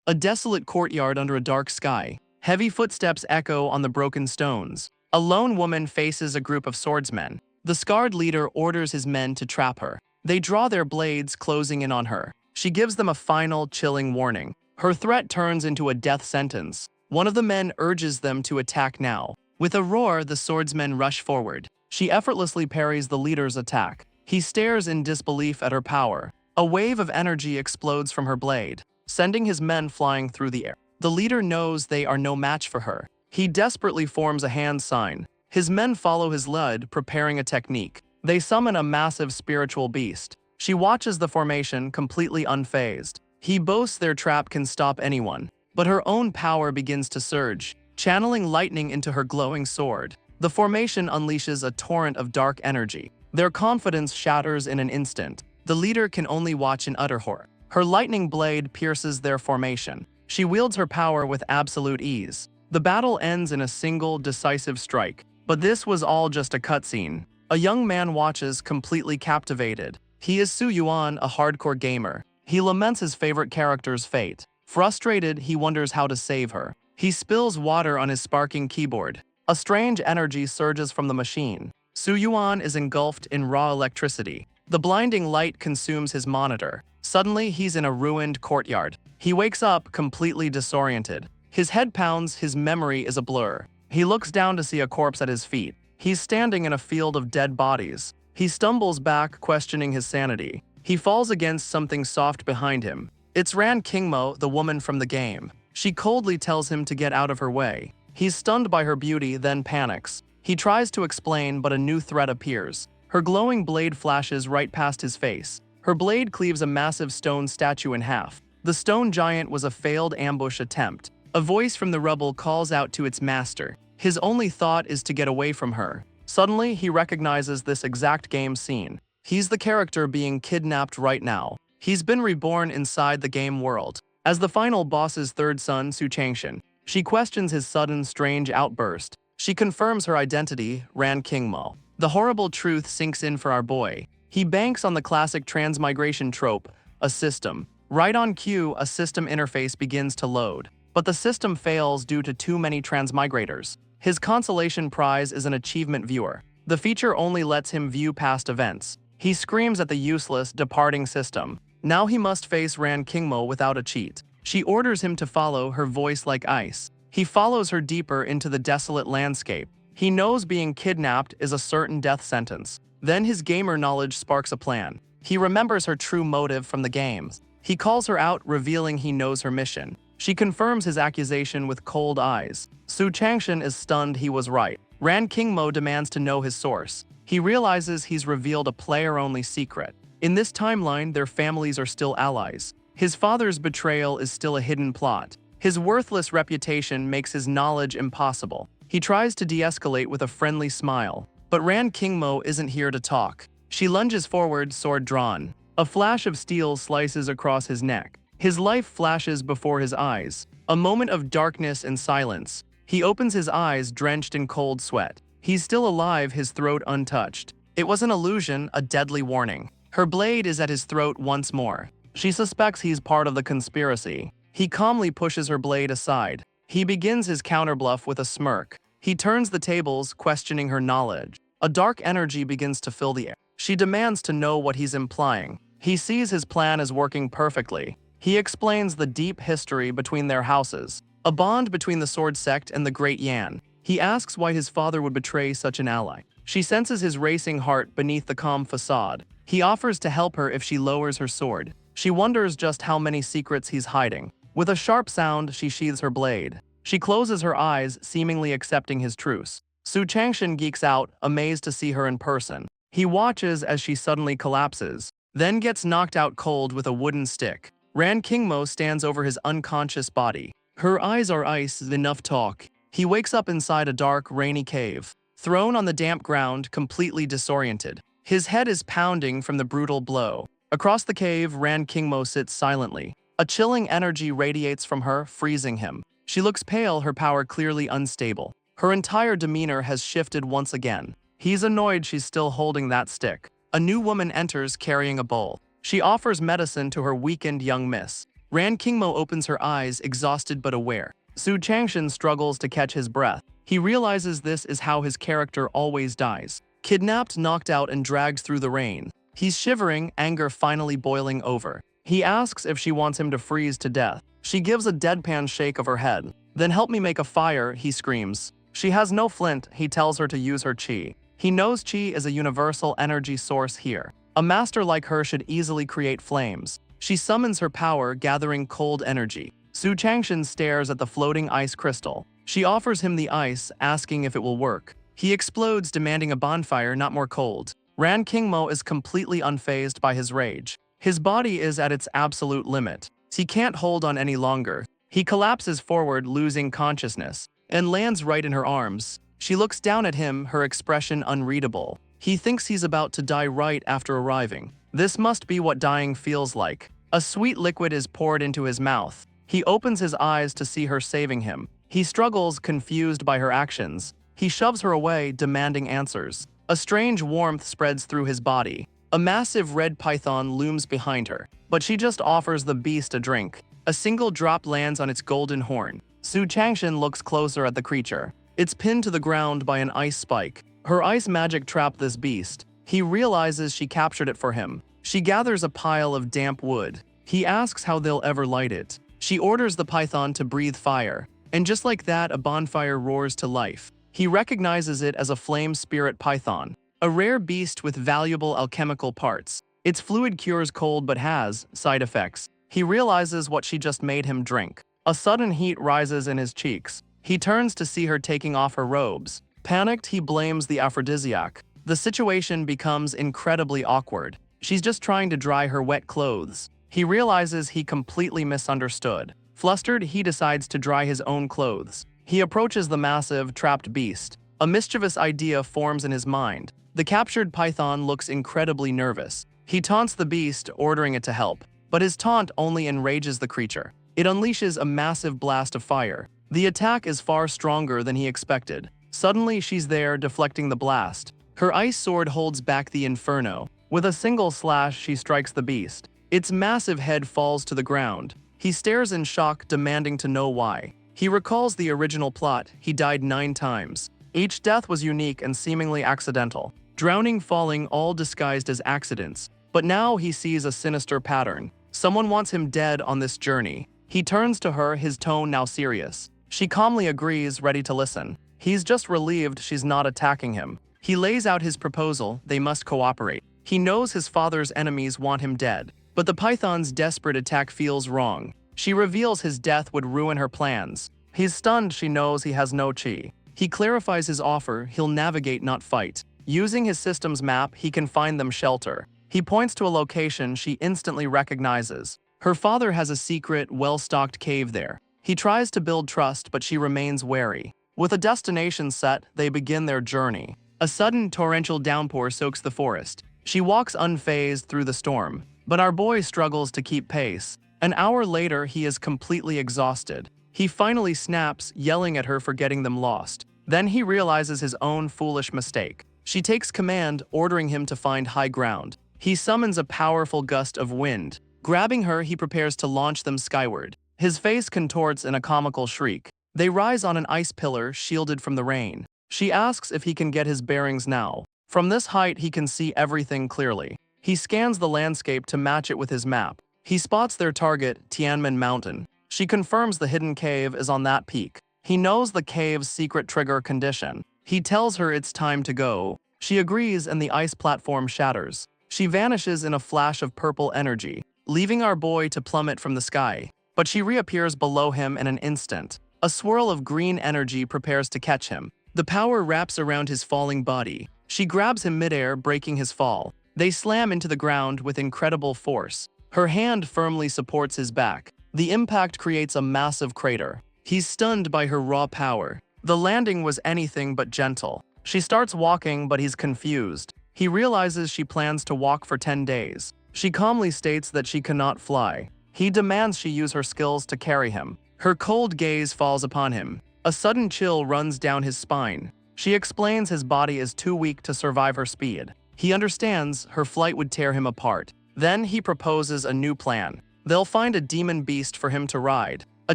A desolate courtyard under a dark sky. Heavy footsteps echo on the broken stones. A lone woman faces a group of swordsmen. The scarred leader orders his men to trap her. They draw their blades, closing in on her. She gives them a final, chilling warning. Her threat turns into a death sentence. One of the men urges them to attack now. With a roar, the swordsmen rush forward. She effortlessly parries the leader's attack. He stares in disbelief at her power. A wave of energy explodes from her blade, sending his men flying through the air. The leader knows they are no match for her. He desperately forms a hand sign. His men follow his lead, preparing a technique. They summon a massive spiritual beast. She watches the formation, completely unfazed. He boasts their trap can stop anyone, but her own power begins to surge, channeling lightning into her glowing sword. The formation unleashes a torrent of dark energy. Their confidence shatters in an instant. The leader can only watch in utter horror. Her lightning blade pierces their formation. She wields her power with absolute ease. The battle ends in a single, decisive strike. But this was all just a cutscene. A young man watches, completely captivated. He is Su Yuan, a hardcore gamer. He laments his favorite character's fate. Frustrated, he wonders how to save her. He spills water on his sparking keyboard. A strange energy surges from the machine. Su Yuan is engulfed in raw electricity. The blinding light consumes his monitor. Suddenly, he's in a ruined courtyard. He wakes up, completely disoriented. His head pounds, his memory is a blur. He looks down to see a corpse at his feet. He's standing in a field of dead bodies. He stumbles back, questioning his sanity. He falls against something soft behind him. It's Ran Kingmo, the woman from the game. She coldly tells him to get out of her way. He's stunned by her beauty, then panics. He tries to explain, but a new threat appears. Her glowing blade flashes right past his face. Her blade cleaves a massive stone statue in half. The stone giant was a failed ambush attempt. A voice from the rubble calls out to its master. His only thought is to get away from her. Suddenly, he recognizes this exact game scene. He's the character being kidnapped right now. He's been reborn inside the game world. As the final boss's third son, Su Changshan, she questions his sudden, strange outburst. She confirms her identity, Ran Kingmo. The horrible truth sinks in for our boy. He banks on the classic transmigration trope, a system. Right on cue, a system interface begins to load. But the system fails due to too many transmigrators. His consolation prize is an achievement viewer. The feature only lets him view past events. He screams at the useless, departing system. Now he must face Ran Kingmo without a cheat. She orders him to follow, her voice like ice. He follows her deeper into the desolate landscape. He knows being kidnapped is a certain death sentence. Then his gamer knowledge sparks a plan. He remembers her true motive from the games. He calls her out, revealing he knows her mission. She confirms his accusation with cold eyes. Su Changshan is stunned he was right. Ran Kingmo demands to know his source. He realizes he's revealed a player-only secret. In this timeline, their families are still allies. His father's betrayal is still a hidden plot. His worthless reputation makes his knowledge impossible. He tries to de-escalate with a friendly smile. But Ran Kingmo isn't here to talk. She lunges forward, sword drawn. A flash of steel slices across his neck. His life flashes before his eyes. A moment of darkness and silence. He opens his eyes, drenched in cold sweat. He's still alive, his throat untouched. It was an illusion, a deadly warning. Her blade is at his throat once more. She suspects he's part of the conspiracy. He calmly pushes her blade aside. He begins his counterbluff with a smirk. He turns the tables, questioning her knowledge. A dark energy begins to fill the air. She demands to know what he's implying. He sees his plan as working perfectly. He explains the deep history between their houses, a bond between the Sword Sect and the Great Yan. He asks why his father would betray such an ally. She senses his racing heart beneath the calm facade. He offers to help her if she lowers her sword. She wonders just how many secrets he's hiding. With a sharp sound, she sheathes her blade. She closes her eyes, seemingly accepting his truce. Su Changshan geeks out, amazed to see her in person. He watches as she suddenly collapses, then gets knocked out cold with a wooden stick. Ran Kingmo stands over his unconscious body. Her eyes are ice, enough talk. He wakes up inside a dark, rainy cave, thrown on the damp ground, completely disoriented. His head is pounding from the brutal blow. Across the cave, Ran Kingmo sits silently. A chilling energy radiates from her, freezing him. She looks pale, her power clearly unstable. Her entire demeanor has shifted once again. He's annoyed she's still holding that stick. A new woman enters carrying a bowl. She offers medicine to her weakened young miss. Ran Kingmo opens her eyes, exhausted but aware. Su Changshan struggles to catch his breath. He realizes this is how his character always dies. Kidnapped, knocked out, and dragged through the rain. He's shivering, anger finally boiling over. He asks if she wants him to freeze to death. She gives a deadpan shake of her head. Then help me make a fire, he screams. She has no flint, he tells her to use her chi. He knows chi is a universal energy source here. A master like her should easily create flames. She summons her power, gathering cold energy. Su Changshan stares at the floating ice crystal. She offers him the ice, asking if it will work. He explodes, demanding a bonfire, not more cold. Ran Kingmo is completely unfazed by his rage. His body is at its absolute limit. He can't hold on any longer. He collapses forward, losing consciousness, and lands right in her arms. She looks down at him, her expression unreadable. He thinks he's about to die right after arriving. This must be what dying feels like. A sweet liquid is poured into his mouth. He opens his eyes to see her saving him. He struggles, confused by her actions. He shoves her away, demanding answers. A strange warmth spreads through his body. A massive red python looms behind her, but she just offers the beast a drink. A single drop lands on its golden horn. Su Changshan looks closer at the creature. It's pinned to the ground by an ice spike. Her ice magic trapped this beast. He realizes she captured it for him. She gathers a pile of damp wood. He asks how they'll ever light it. She orders the python to breathe fire. And just like that, a bonfire roars to life. He recognizes it as a flame spirit python, a rare beast with valuable alchemical parts. Its fluid cures cold but has side effects. He realizes what she just made him drink. A sudden heat rises in his cheeks. He turns to see her taking off her robes. Panicked, he blames the aphrodisiac. The situation becomes incredibly awkward. She's just trying to dry her wet clothes. He realizes he completely misunderstood. Flustered, he decides to dry his own clothes. He approaches the massive, trapped beast. A mischievous idea forms in his mind. The captured python looks incredibly nervous. He taunts the beast, ordering it to help. But his taunt only enrages the creature. It unleashes a massive blast of fire. The attack is far stronger than he expected. Suddenly, she's there, deflecting the blast. Her ice sword holds back the inferno. With a single slash, she strikes the beast. Its massive head falls to the ground. He stares in shock, demanding to know why. He recalls the original plot. He died 9 times. Each death was unique and seemingly accidental. Drowning, falling, all disguised as accidents. But now he sees a sinister pattern. Someone wants him dead on this journey. He turns to her, his tone now serious. She calmly agrees, ready to listen. He's just relieved she's not attacking him. He lays out his proposal. They must cooperate. He knows his father's enemies want him dead. But the python's desperate attack feels wrong. She reveals his death would ruin her plans. He's stunned. She knows he has no chi. He clarifies his offer. He'll navigate, not fight. Using his system's map, he can find them shelter. He points to a location she instantly recognizes. Her father has a secret, well-stocked cave there. He tries to build trust, but she remains wary. With a destination set, they begin their journey. A sudden torrential downpour soaks the forest. She walks unfazed through the storm, but our boy struggles to keep pace. An hour later, he is completely exhausted. He finally snaps, yelling at her for getting them lost. Then he realizes his own foolish mistake. She takes command, ordering him to find high ground. He summons a powerful gust of wind. Grabbing her, he prepares to launch them skyward. His face contorts in a comical shriek. They rise on an ice pillar, shielded from the rain. She asks if he can get his bearings now. From this height, he can see everything clearly. He scans the landscape to match it with his map. He spots their target, Tianmen Mountain. She confirms the hidden cave is on that peak. He knows the cave's secret trigger condition. He tells her it's time to go. She agrees and the ice platform shatters. She vanishes in a flash of purple energy, leaving our boy to plummet from the sky. But she reappears below him in an instant. A swirl of green energy prepares to catch him. The power wraps around his falling body. She grabs him midair, breaking his fall. They slam into the ground with incredible force. Her hand firmly supports his back. The impact creates a massive crater. He's stunned by her raw power. The landing was anything but gentle. She starts walking, but he's confused. He realizes she plans to walk for 10 days. She calmly states that she cannot fly. He demands she use her skills to carry him. Her cold gaze falls upon him. A sudden chill runs down his spine. She explains his body is too weak to survive her speed. He understands her flight would tear him apart. Then he proposes a new plan. They'll find a demon beast for him to ride. A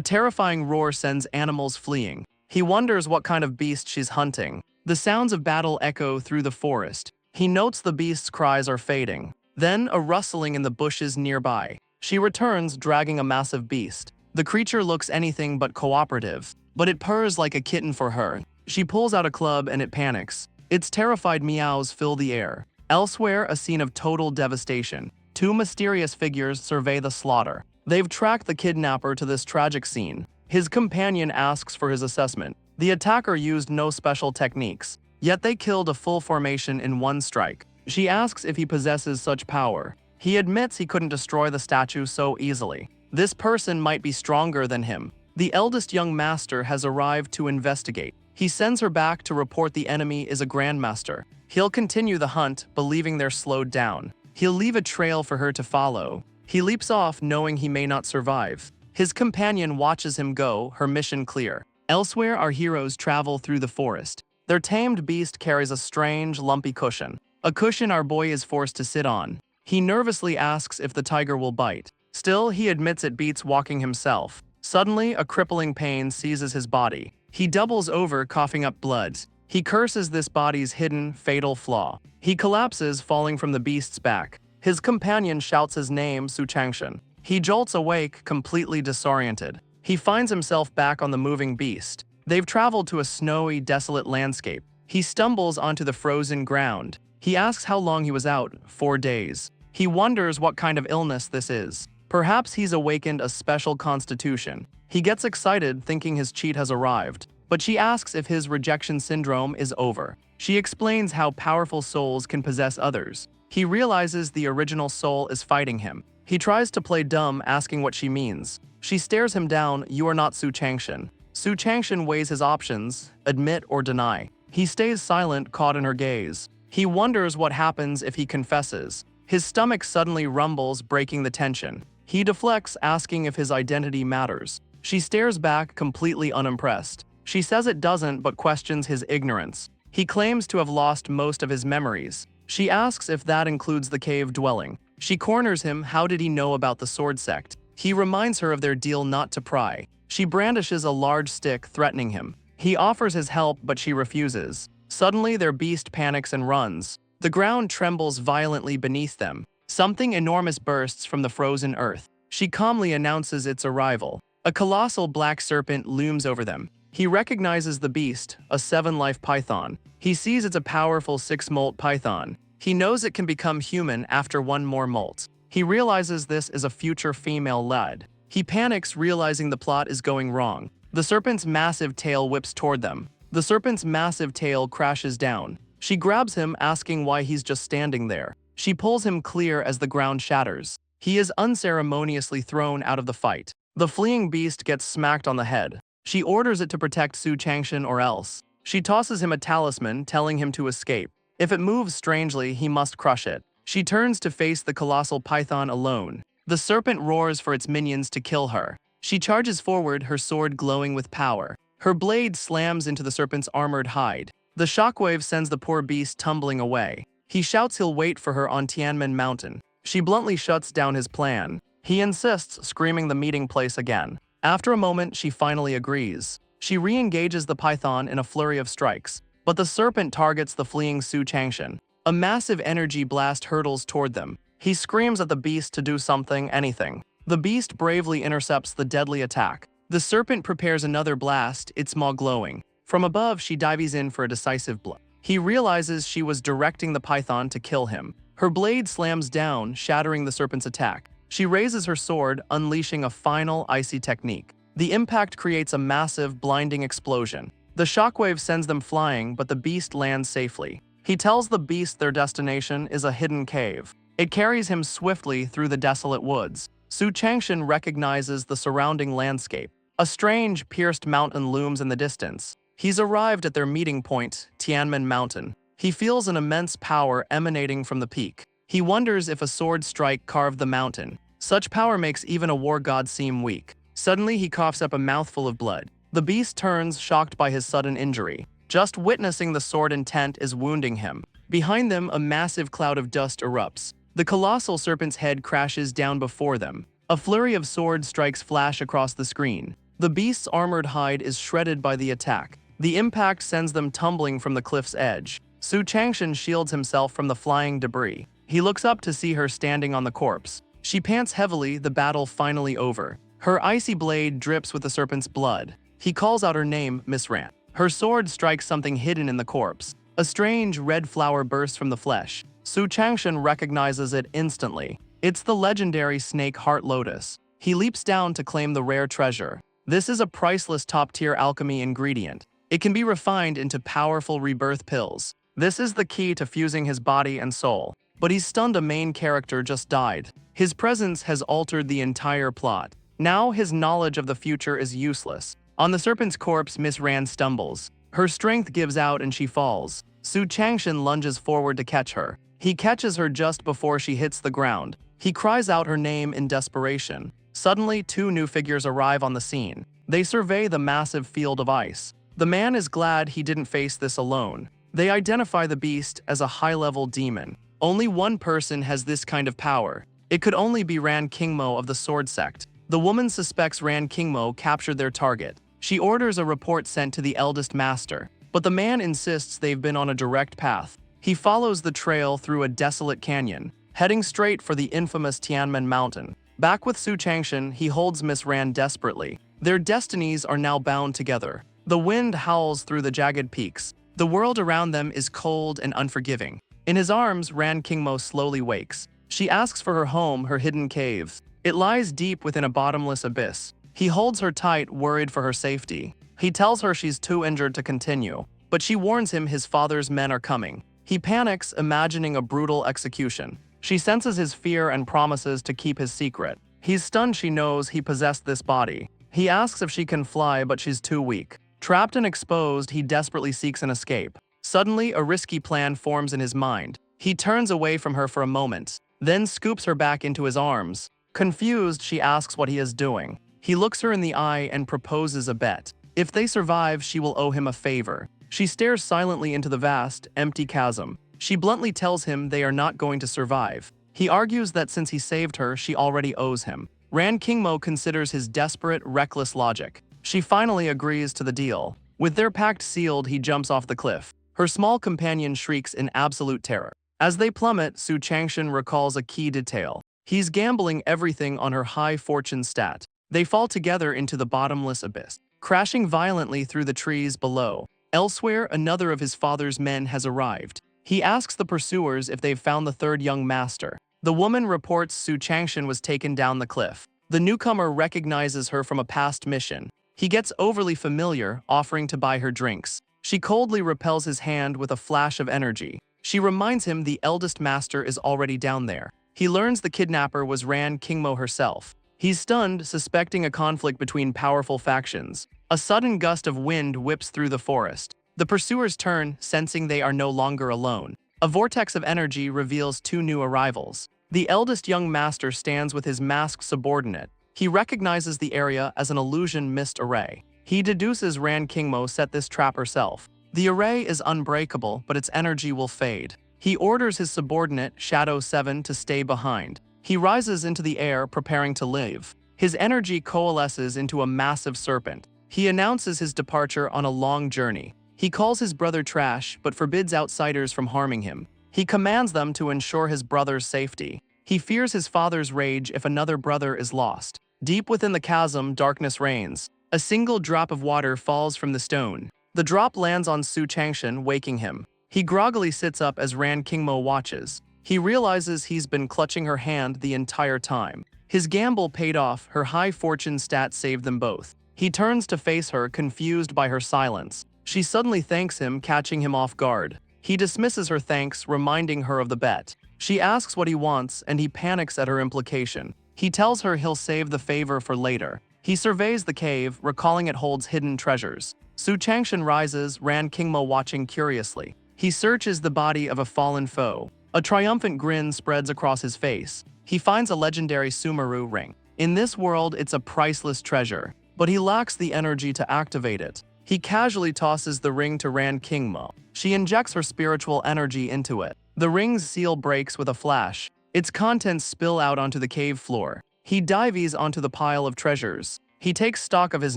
terrifying roar sends animals fleeing. He wonders what kind of beast she's hunting. The sounds of battle echo through the forest. He notes the beast's cries are fading. Then, a rustling in the bushes nearby. She returns, dragging a massive beast. The creature looks anything but cooperative, but it purrs like a kitten for her. She pulls out a club and it panics. Its terrified meows fill the air. Elsewhere, a scene of total devastation. Two mysterious figures survey the slaughter. They've tracked the kidnapper to this tragic scene. His companion asks for his assessment. The attacker used no special techniques, yet they killed a full formation in one strike. She asks if he possesses such power. He admits he couldn't destroy the statue so easily. This person might be stronger than him. The eldest young master has arrived to investigate. He sends her back to report the enemy is a grandmaster. He'll continue the hunt, believing they're slowed down. He'll leave a trail for her to follow. He leaps off, knowing he may not survive. His companion watches him go, her mission clear. Elsewhere, our heroes travel through the forest. Their tamed beast carries a strange, lumpy cushion. A cushion our boy is forced to sit on. He nervously asks if the tiger will bite. Still, he admits it beats walking himself. Suddenly, a crippling pain seizes his body. He doubles over, coughing up blood. He curses this body's hidden, fatal flaw. He collapses, falling from the beast's back. His companion shouts his name, Su Changshan. He jolts awake, completely disoriented. He finds himself back on the moving beast. They've traveled to a snowy, desolate landscape. He stumbles onto the frozen ground. He asks how long he was out, 4 days. He wonders what kind of illness this is. Perhaps he's awakened a special constitution. He gets excited, thinking his cheat has arrived. But she asks if his rejection syndrome is over. She explains how powerful souls can possess others. He realizes the original soul is fighting him. He tries to play dumb, asking what she means. She stares him down. You are not Su Changshan. Su Changshan weighs his options, admit or deny. He stays silent, caught in her gaze. He wonders what happens if he confesses. His stomach suddenly rumbles, breaking the tension. He deflects, asking if his identity matters. She stares back, completely unimpressed. She says it doesn't, but questions his ignorance. He claims to have lost most of his memories. She asks if that includes the cave dwelling. She corners him. How did he know about the sword sect? He reminds her of their deal not to pry. She brandishes a large stick, threatening him. He offers his help, but she refuses. Suddenly, their beast panics and runs. The ground trembles violently beneath them. Something enormous bursts from the frozen earth. She calmly announces its arrival. A colossal black serpent looms over them. He recognizes the beast, a 7-life python. He sees it's a powerful 6-molt python. He knows it can become human after 1 more molt. He realizes this is a future female lad. He panics, realizing the plot is going wrong. The serpent's massive tail whips toward them. The serpent's massive tail crashes down. She grabs him, asking why he's just standing there. She pulls him clear as the ground shatters. He is unceremoniously thrown out of the fight. The fleeing beast gets smacked on the head. She orders it to protect Su Changshan or else. She tosses him a talisman, telling him to escape. If it moves strangely, he must crush it. She turns to face the colossal python alone. The serpent roars for its minions to kill her. She charges forward, her sword glowing with power. Her blade slams into the serpent's armored hide. The shockwave sends the poor beast tumbling away. He shouts he'll wait for her on Tianmen Mountain. She bluntly shuts down his plan. He insists, screaming the meeting place again. After a moment, she finally agrees. She re-engages the python in a flurry of strikes, but the serpent targets the fleeing Su Changshan. A massive energy blast hurtles toward them. He screams at the beast to do something, anything. The beast bravely intercepts the deadly attack. The serpent prepares another blast, its maw glowing. From above, she dives in for a decisive blow. He realizes she was directing the python to kill him. Her blade slams down, shattering the serpent's attack. She raises her sword, unleashing a final, icy technique. The impact creates a massive, blinding explosion. The shockwave sends them flying, but the beast lands safely. He tells the beast their destination is a hidden cave. It carries him swiftly through the desolate woods. Su Changshan recognizes the surrounding landscape. A strange, pierced mountain looms in the distance. He's arrived at their meeting point, Tianmen Mountain. He feels an immense power emanating from the peak. He wonders if a sword strike carved the mountain. Such power makes even a war god seem weak. Suddenly, he coughs up a mouthful of blood. The beast turns, shocked by his sudden injury. Just witnessing the sword intent is wounding him. Behind them, a massive cloud of dust erupts. The colossal serpent's head crashes down before them. A flurry of sword strikes flash across the screen. The beast's armored hide is shredded by the attack. The impact sends them tumbling from the cliff's edge. Su Changshan shields himself from the flying debris. He looks up to see her standing on the corpse. She pants heavily, the battle finally over. Her icy blade drips with the serpent's blood. He calls out her name, Miss Ran. Her sword strikes something hidden in the corpse. A strange red flower bursts from the flesh. Su Changshan recognizes it instantly. It's the legendary snake heart lotus. He leaps down to claim the rare treasure. This is a priceless top-tier alchemy ingredient. It can be refined into powerful rebirth pills. This is the key to fusing his body and soul. But he's stunned. A main character just died. His presence has altered the entire plot. Now his knowledge of the future is useless. On the serpent's corpse, Miss Ran stumbles. Her strength gives out and she falls. Su Changshan lunges forward to catch her. He catches her just before she hits the ground. He cries out her name in desperation. Suddenly, two new figures arrive on the scene. They survey the massive field of ice. The man is glad he didn't face this alone. They identify the beast as a high-level demon. Only one person has this kind of power. It could only be Ran Kingmo of the Sword Sect. The woman suspects Ran Kingmo captured their target. She orders a report sent to the eldest master. But the man insists they've been on a direct path. He follows the trail through a desolate canyon, heading straight for the infamous Tianmen Mountain. Back with Su Changshan, he holds Miss Ran desperately. Their destinies are now bound together. The wind howls through the jagged peaks. The world around them is cold and unforgiving. In his arms, Ran Kingmo slowly wakes. She asks for her home, her hidden cave. It lies deep within a bottomless abyss. He holds her tight, worried for her safety. He tells her she's too injured to continue, but she warns him his father's men are coming. He panics, imagining a brutal execution. She senses his fear and promises to keep his secret. He's stunned. She knows he possessed this body. He asks if she can fly, but she's too weak. Trapped and exposed, he desperately seeks an escape. Suddenly, a risky plan forms in his mind. He turns away from her for a moment, then scoops her back into his arms. Confused, she asks what he is doing. He looks her in the eye and proposes a bet. If they survive, she will owe him a favor. She stares silently into the vast, empty chasm. She bluntly tells him they are not going to survive. He argues that since he saved her, she already owes him. Ran Kingmo considers his desperate, reckless logic. She finally agrees to the deal. With their pact sealed, he jumps off the cliff. Her small companion shrieks in absolute terror. As they plummet, Su Changshan recalls a key detail. He's gambling everything on her high fortune stat. They fall together into the bottomless abyss, crashing violently through the trees below. Elsewhere, another of his father's men has arrived. He asks the pursuers if they've found the third young master. The woman reports Su Changshan was taken down the cliff. The newcomer recognizes her from a past mission. He gets overly familiar, offering to buy her drinks. She coldly repels his hand with a flash of energy. She reminds him the eldest master is already down there. He learns the kidnapper was Ran Kingmo herself. He's stunned, suspecting a conflict between powerful factions. A sudden gust of wind whips through the forest. The pursuers turn, sensing they are no longer alone. A vortex of energy reveals two new arrivals. The eldest young master stands with his masked subordinate. He recognizes the area as an illusion mist array. He deduces Ran Kingmo set this trap herself. The array is unbreakable, but its energy will fade. He orders his subordinate, Shadow 7, to stay behind. He rises into the air, preparing to leave. His energy coalesces into a massive serpent. He announces his departure on a long journey. He calls his brother trash, but forbids outsiders from harming him. He commands them to ensure his brother's safety. He fears his father's rage if another brother is lost. Deep within the chasm, darkness reigns. A single drop of water falls from the stone. The drop lands on Su Changshan, waking him. He groggily sits up as Ran Kingmo watches. He realizes he's been clutching her hand the entire time. His gamble paid off. Her high fortune stat saved them both. He turns to face her, confused by her silence. She suddenly thanks him, catching him off guard. He dismisses her thanks, reminding her of the bet. She asks what he wants, and he panics at her implication. He tells her he'll save the favor for later. He surveys the cave, recalling it holds hidden treasures. Su Changshan rises, Ran Kingmo watching curiously. He searches the body of a fallen foe. A triumphant grin spreads across his face. He finds a legendary Sumeru ring. In this world, it's a priceless treasure, but he lacks the energy to activate it. He casually tosses the ring to Ran Kingmo. She injects her spiritual energy into it. The ring's seal breaks with a flash. Its contents spill out onto the cave floor. He dives onto the pile of treasures. He takes stock of his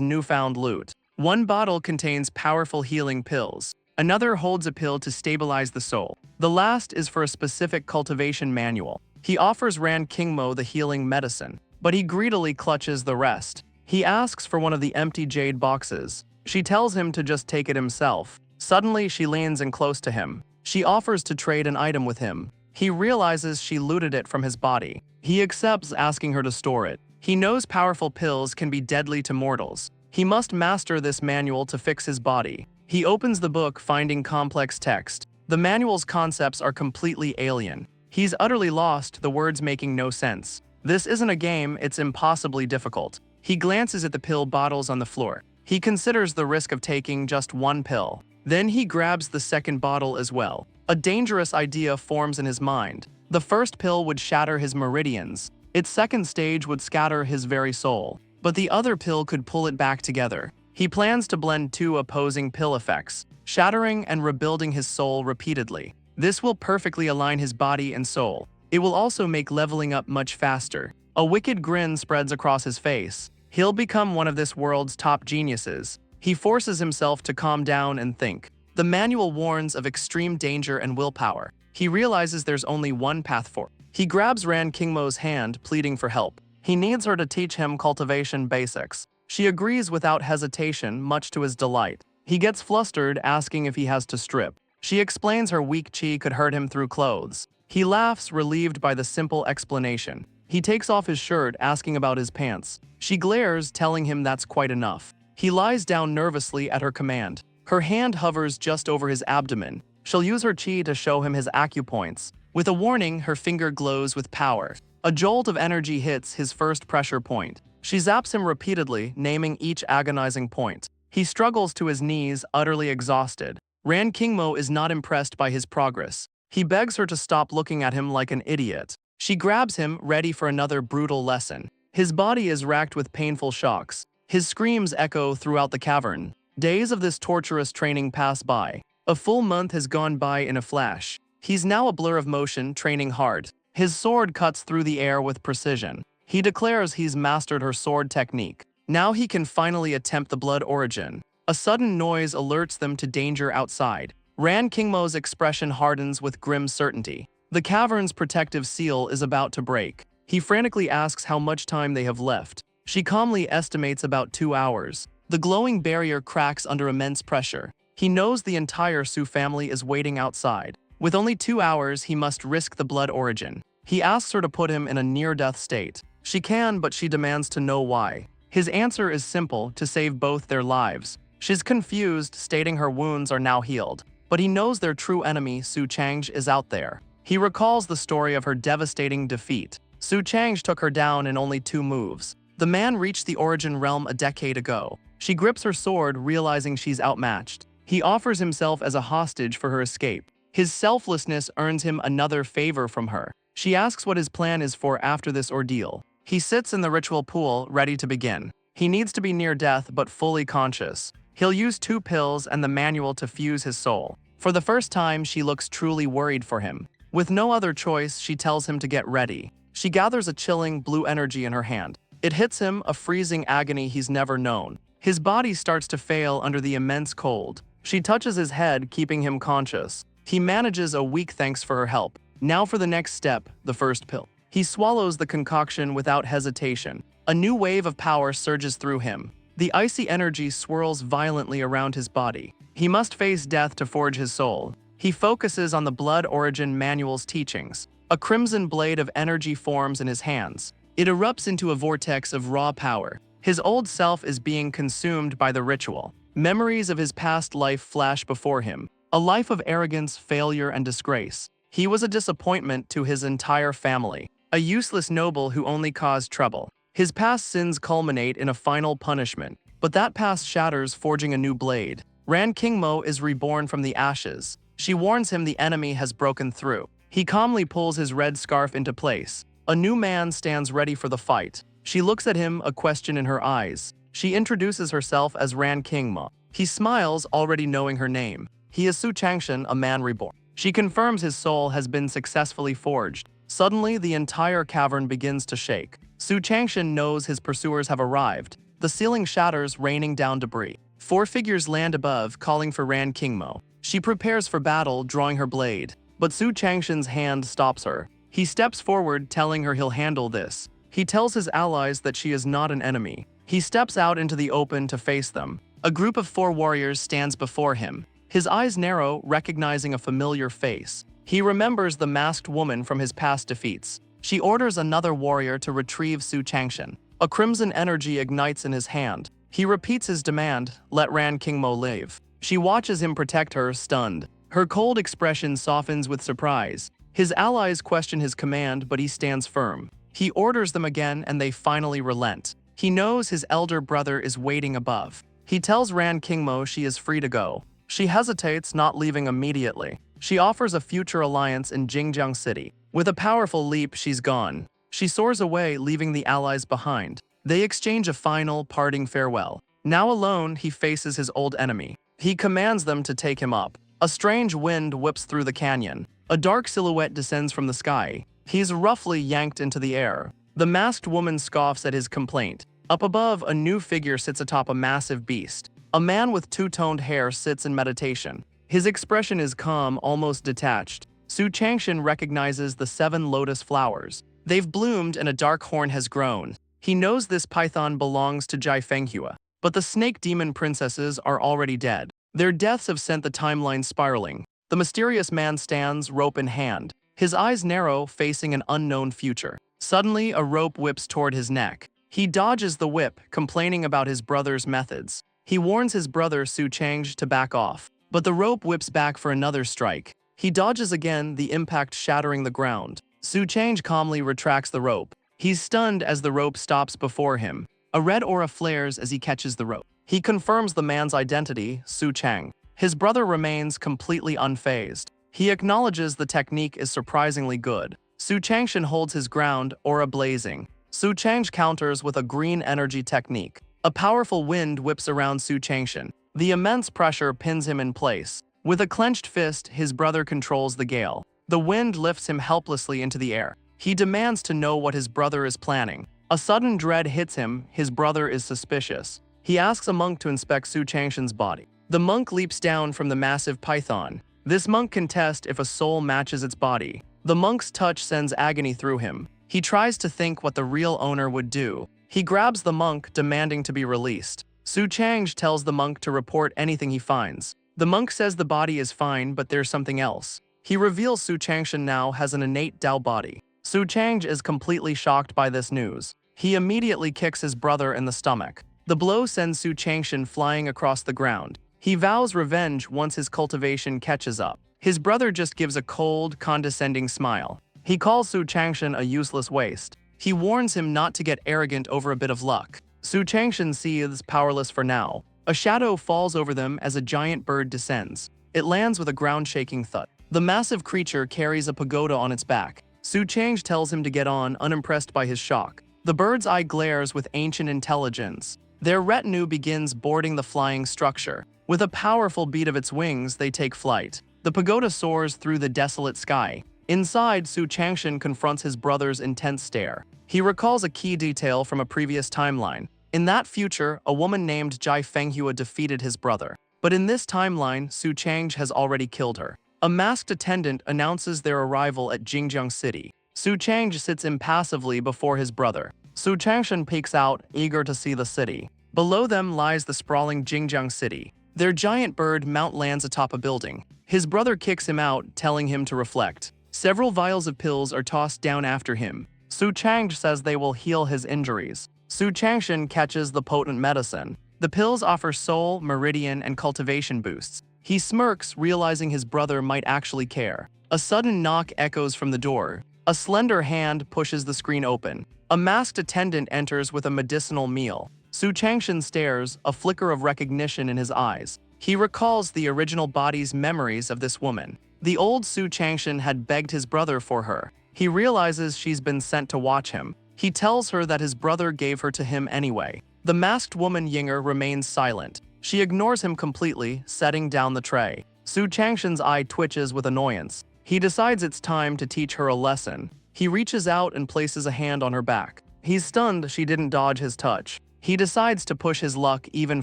newfound loot. One bottle contains powerful healing pills. Another holds a pill to stabilize the soul. The last is for a specific cultivation manual. He offers Ran Kingmo the healing medicine, but he greedily clutches the rest. He asks for one of the empty jade boxes. She tells him to just take it himself. Suddenly, she leans in close to him. She offers to trade an item with him. He realizes she looted it from his body. He accepts, asking her to store it. He knows powerful pills can be deadly to mortals. He must master this manual to fix his body. He opens the book, finding complex text. The manual's concepts are completely alien. He's utterly lost, the words making no sense. This isn't a game, it's impossibly difficult. He glances at the pill bottles on the floor. He considers the risk of taking just one pill. Then he grabs the second bottle as well. A dangerous idea forms in his mind. The first pill would shatter his meridians. Its second stage would scatter his very soul. But the other pill could pull it back together. He plans to blend two opposing pill effects, shattering and rebuilding his soul repeatedly. This will perfectly align his body and soul. It will also make leveling up much faster. A wicked grin spreads across his face. He'll become one of this world's top geniuses. He forces himself to calm down and think. The manual warns of extreme danger and willpower. He realizes there's only one path forward. He grabs Ran Kingmo's hand, pleading for help. He needs her to teach him cultivation basics. She agrees without hesitation, much to his delight. He gets flustered, asking if he has to strip. She explains her weak chi could hurt him through clothes. He laughs, relieved by the simple explanation. He takes off his shirt, asking about his pants. She glares, telling him that's quite enough. He lies down nervously at her command. Her hand hovers just over his abdomen. She'll use her chi to show him his acupoints. With a warning, her finger glows with power. A jolt of energy hits his first pressure point. She zaps him repeatedly, naming each agonizing point. He struggles to his knees, utterly exhausted. Ran Kingmo is not impressed by his progress. He begs her to stop looking at him like an idiot. She grabs him, ready for another brutal lesson. His body is racked with painful shocks. His screams echo throughout the cavern. Days of this torturous training pass by. A full month has gone by in a flash. He's now a blur of motion, training hard. His sword cuts through the air with precision. He declares he's mastered her sword technique. Now he can finally attempt the blood origin. A sudden noise alerts them to danger outside. Ran Kingmo's expression hardens with grim certainty. The cavern's protective seal is about to break. He frantically asks how much time they have left. She calmly estimates about 2 hours. The glowing barrier cracks under immense pressure. He knows the entire Su family is waiting outside. With only 2 hours, he must risk the blood origin. He asks her to put him in a near-death state. She can, but she demands to know why. His answer is simple: to save both their lives. She's confused, stating her wounds are now healed. But he knows their true enemy, Su Chang'e, is out there. He recalls the story of her devastating defeat. Su Chang'e took her down in only 2 moves. The man reached the Origin Realm a decade ago. She grips her sword, realizing she's outmatched. He offers himself as a hostage for her escape. His selflessness earns him another favor from her. She asks what his plan is for after this ordeal. He sits in the ritual pool, ready to begin. He needs to be near death, but fully conscious. He'll use 2 pills and the manual to fuse his soul. For the first time, she looks truly worried for him. With no other choice, she tells him to get ready. She gathers a chilling blue energy in her hand. It hits him, a freezing agony he's never known. His body starts to fail under the immense cold. She touches his head, keeping him conscious. He manages a weak thanks for her help. Now for the next step, the first pill. He swallows the concoction without hesitation. A new wave of power surges through him. The icy energy swirls violently around his body. He must face death to forge his soul. He focuses on the blood origin manual's teachings. A crimson blade of energy forms in his hands. It erupts into a vortex of raw power. His old self is being consumed by the ritual. Memories of his past life flash before him. A life of arrogance, failure, and disgrace. He was a disappointment to his entire family. A useless noble who only caused trouble. His past sins culminate in a final punishment. But that past shatters, forging a new blade. Ran Kingmo is reborn from the ashes. She warns him the enemy has broken through. He calmly pulls his red scarf into place. A new man stands ready for the fight. She looks at him, a question in her eyes. She introduces herself as Ran Kingmo. He smiles, already knowing her name. He is Su Chang'e, a man reborn. She confirms his soul has been successfully forged. Suddenly, the entire cavern begins to shake. Su Changshan knows his pursuers have arrived. The ceiling shatters, raining down debris. 4 figures land above, calling for Ran Kingmo. She prepares for battle, drawing her blade. But Su Changshan's hand stops her. He steps forward, telling her he'll handle this. He tells his allies that she is not an enemy. He steps out into the open to face them. A group of 4 warriors stands before him. His eyes narrow, recognizing a familiar face. He remembers the masked woman from his past defeats. She orders another warrior to retrieve Su Changshan. A crimson energy ignites in his hand. He repeats his demand, let Ran Kingmo live. She watches him protect her, stunned. Her cold expression softens with surprise. His allies question his command, but he stands firm. He orders them again, and they finally relent. He knows his elder brother is waiting above. He tells Ran Kingmo she is free to go. She hesitates, not leaving immediately. She offers a future alliance in Jingjiang City. With a powerful leap, she's gone. She soars away, leaving the allies behind. They exchange a final, parting farewell. Now alone, he faces his old enemy. He commands them to take him up. A strange wind whips through the canyon. A dark silhouette descends from the sky. He's roughly yanked into the air. The masked woman scoffs at his complaint. Up above, a new figure sits atop a massive beast. A man with two-toned hair sits in meditation. His expression is calm, almost detached. Su Changshan recognizes the 7 lotus flowers. They've bloomed and a dark horn has grown. He knows this python belongs to Jai Fenghua. But the snake demon princesses are already dead. Their deaths have sent the timeline spiraling. The mysterious man stands, rope in hand. His eyes narrow, facing an unknown future. Suddenly, a rope whips toward his neck. He dodges the whip, complaining about his brother's methods. He warns his brother Su Changsh to back off. But the rope whips back for another strike. He dodges again, the impact shattering the ground. Su Changsh calmly retracts the rope. He's stunned as the rope stops before him. A red aura flares as he catches the rope. He confirms the man's identity, Su Chang. His brother remains completely unfazed. He acknowledges the technique is surprisingly good. Su Changshan holds his ground, aura blazing. Su Changsh counters with a green energy technique. A powerful wind whips around Su Changshan. The immense pressure pins him in place. With a clenched fist, his brother controls the gale. The wind lifts him helplessly into the air. He demands to know what his brother is planning. A sudden dread hits him. His brother is suspicious. He asks a monk to inspect Su Changshan's body. The monk leaps down from the massive python. This monk can test if a soul matches its body. The monk's touch sends agony through him. He tries to think what the real owner would do. He grabs the monk, demanding to be released. Su Changsh tells the monk to report anything he finds. The monk says the body is fine, but there's something else. He reveals Su Changshan now has an innate Dao body. Su Changsh is completely shocked by this news. He immediately kicks his brother in the stomach. The blow sends Su Changshan flying across the ground. He vows revenge once his cultivation catches up. His brother just gives a cold, condescending smile. He calls Su Changshan a useless waste. He warns him not to get arrogant over a bit of luck. Su Changshan seethes, powerless for now. A shadow falls over them as a giant bird descends. It lands with a ground-shaking thud. The massive creature carries a pagoda on its back. Su Changsh tells him to get on, unimpressed by his shock. The bird's eye glares with ancient intelligence. Their retinue begins boarding the flying structure. With a powerful beat of its wings, they take flight. The pagoda soars through the desolate sky. Inside, Su Changshan confronts his brother's intense stare. He recalls a key detail from a previous timeline. In that future, a woman named Jai Fenghua defeated his brother. But in this timeline, Su Changsh has already killed her. A masked attendant announces their arrival at Jingjiang City. Su Changsh sits impassively before his brother. Su Changshan peeks out, eager to see the city. Below them lies the sprawling Jingjiang City. Their giant bird mount lands atop a building. His brother kicks him out, telling him to reflect. Several vials of pills are tossed down after him. Su Changsh says they will heal his injuries. Su Changshan catches the potent medicine. The pills offer soul, meridian, and cultivation boosts. He smirks, realizing his brother might actually care. A sudden knock echoes from the door. A slender hand pushes the screen open. A masked attendant enters with a medicinal meal. Su Changshan stares, a flicker of recognition in his eyes. He recalls the original body's memories of this woman. The old Su Changshan had begged his brother for her. He realizes she's been sent to watch him. He tells her that his brother gave her to him anyway. The masked woman Yinger remains silent. She ignores him completely, setting down the tray. Su Changshan's eye twitches with annoyance. He decides it's time to teach her a lesson. He reaches out and places a hand on her back. He's stunned she didn't dodge his touch. He decides to push his luck even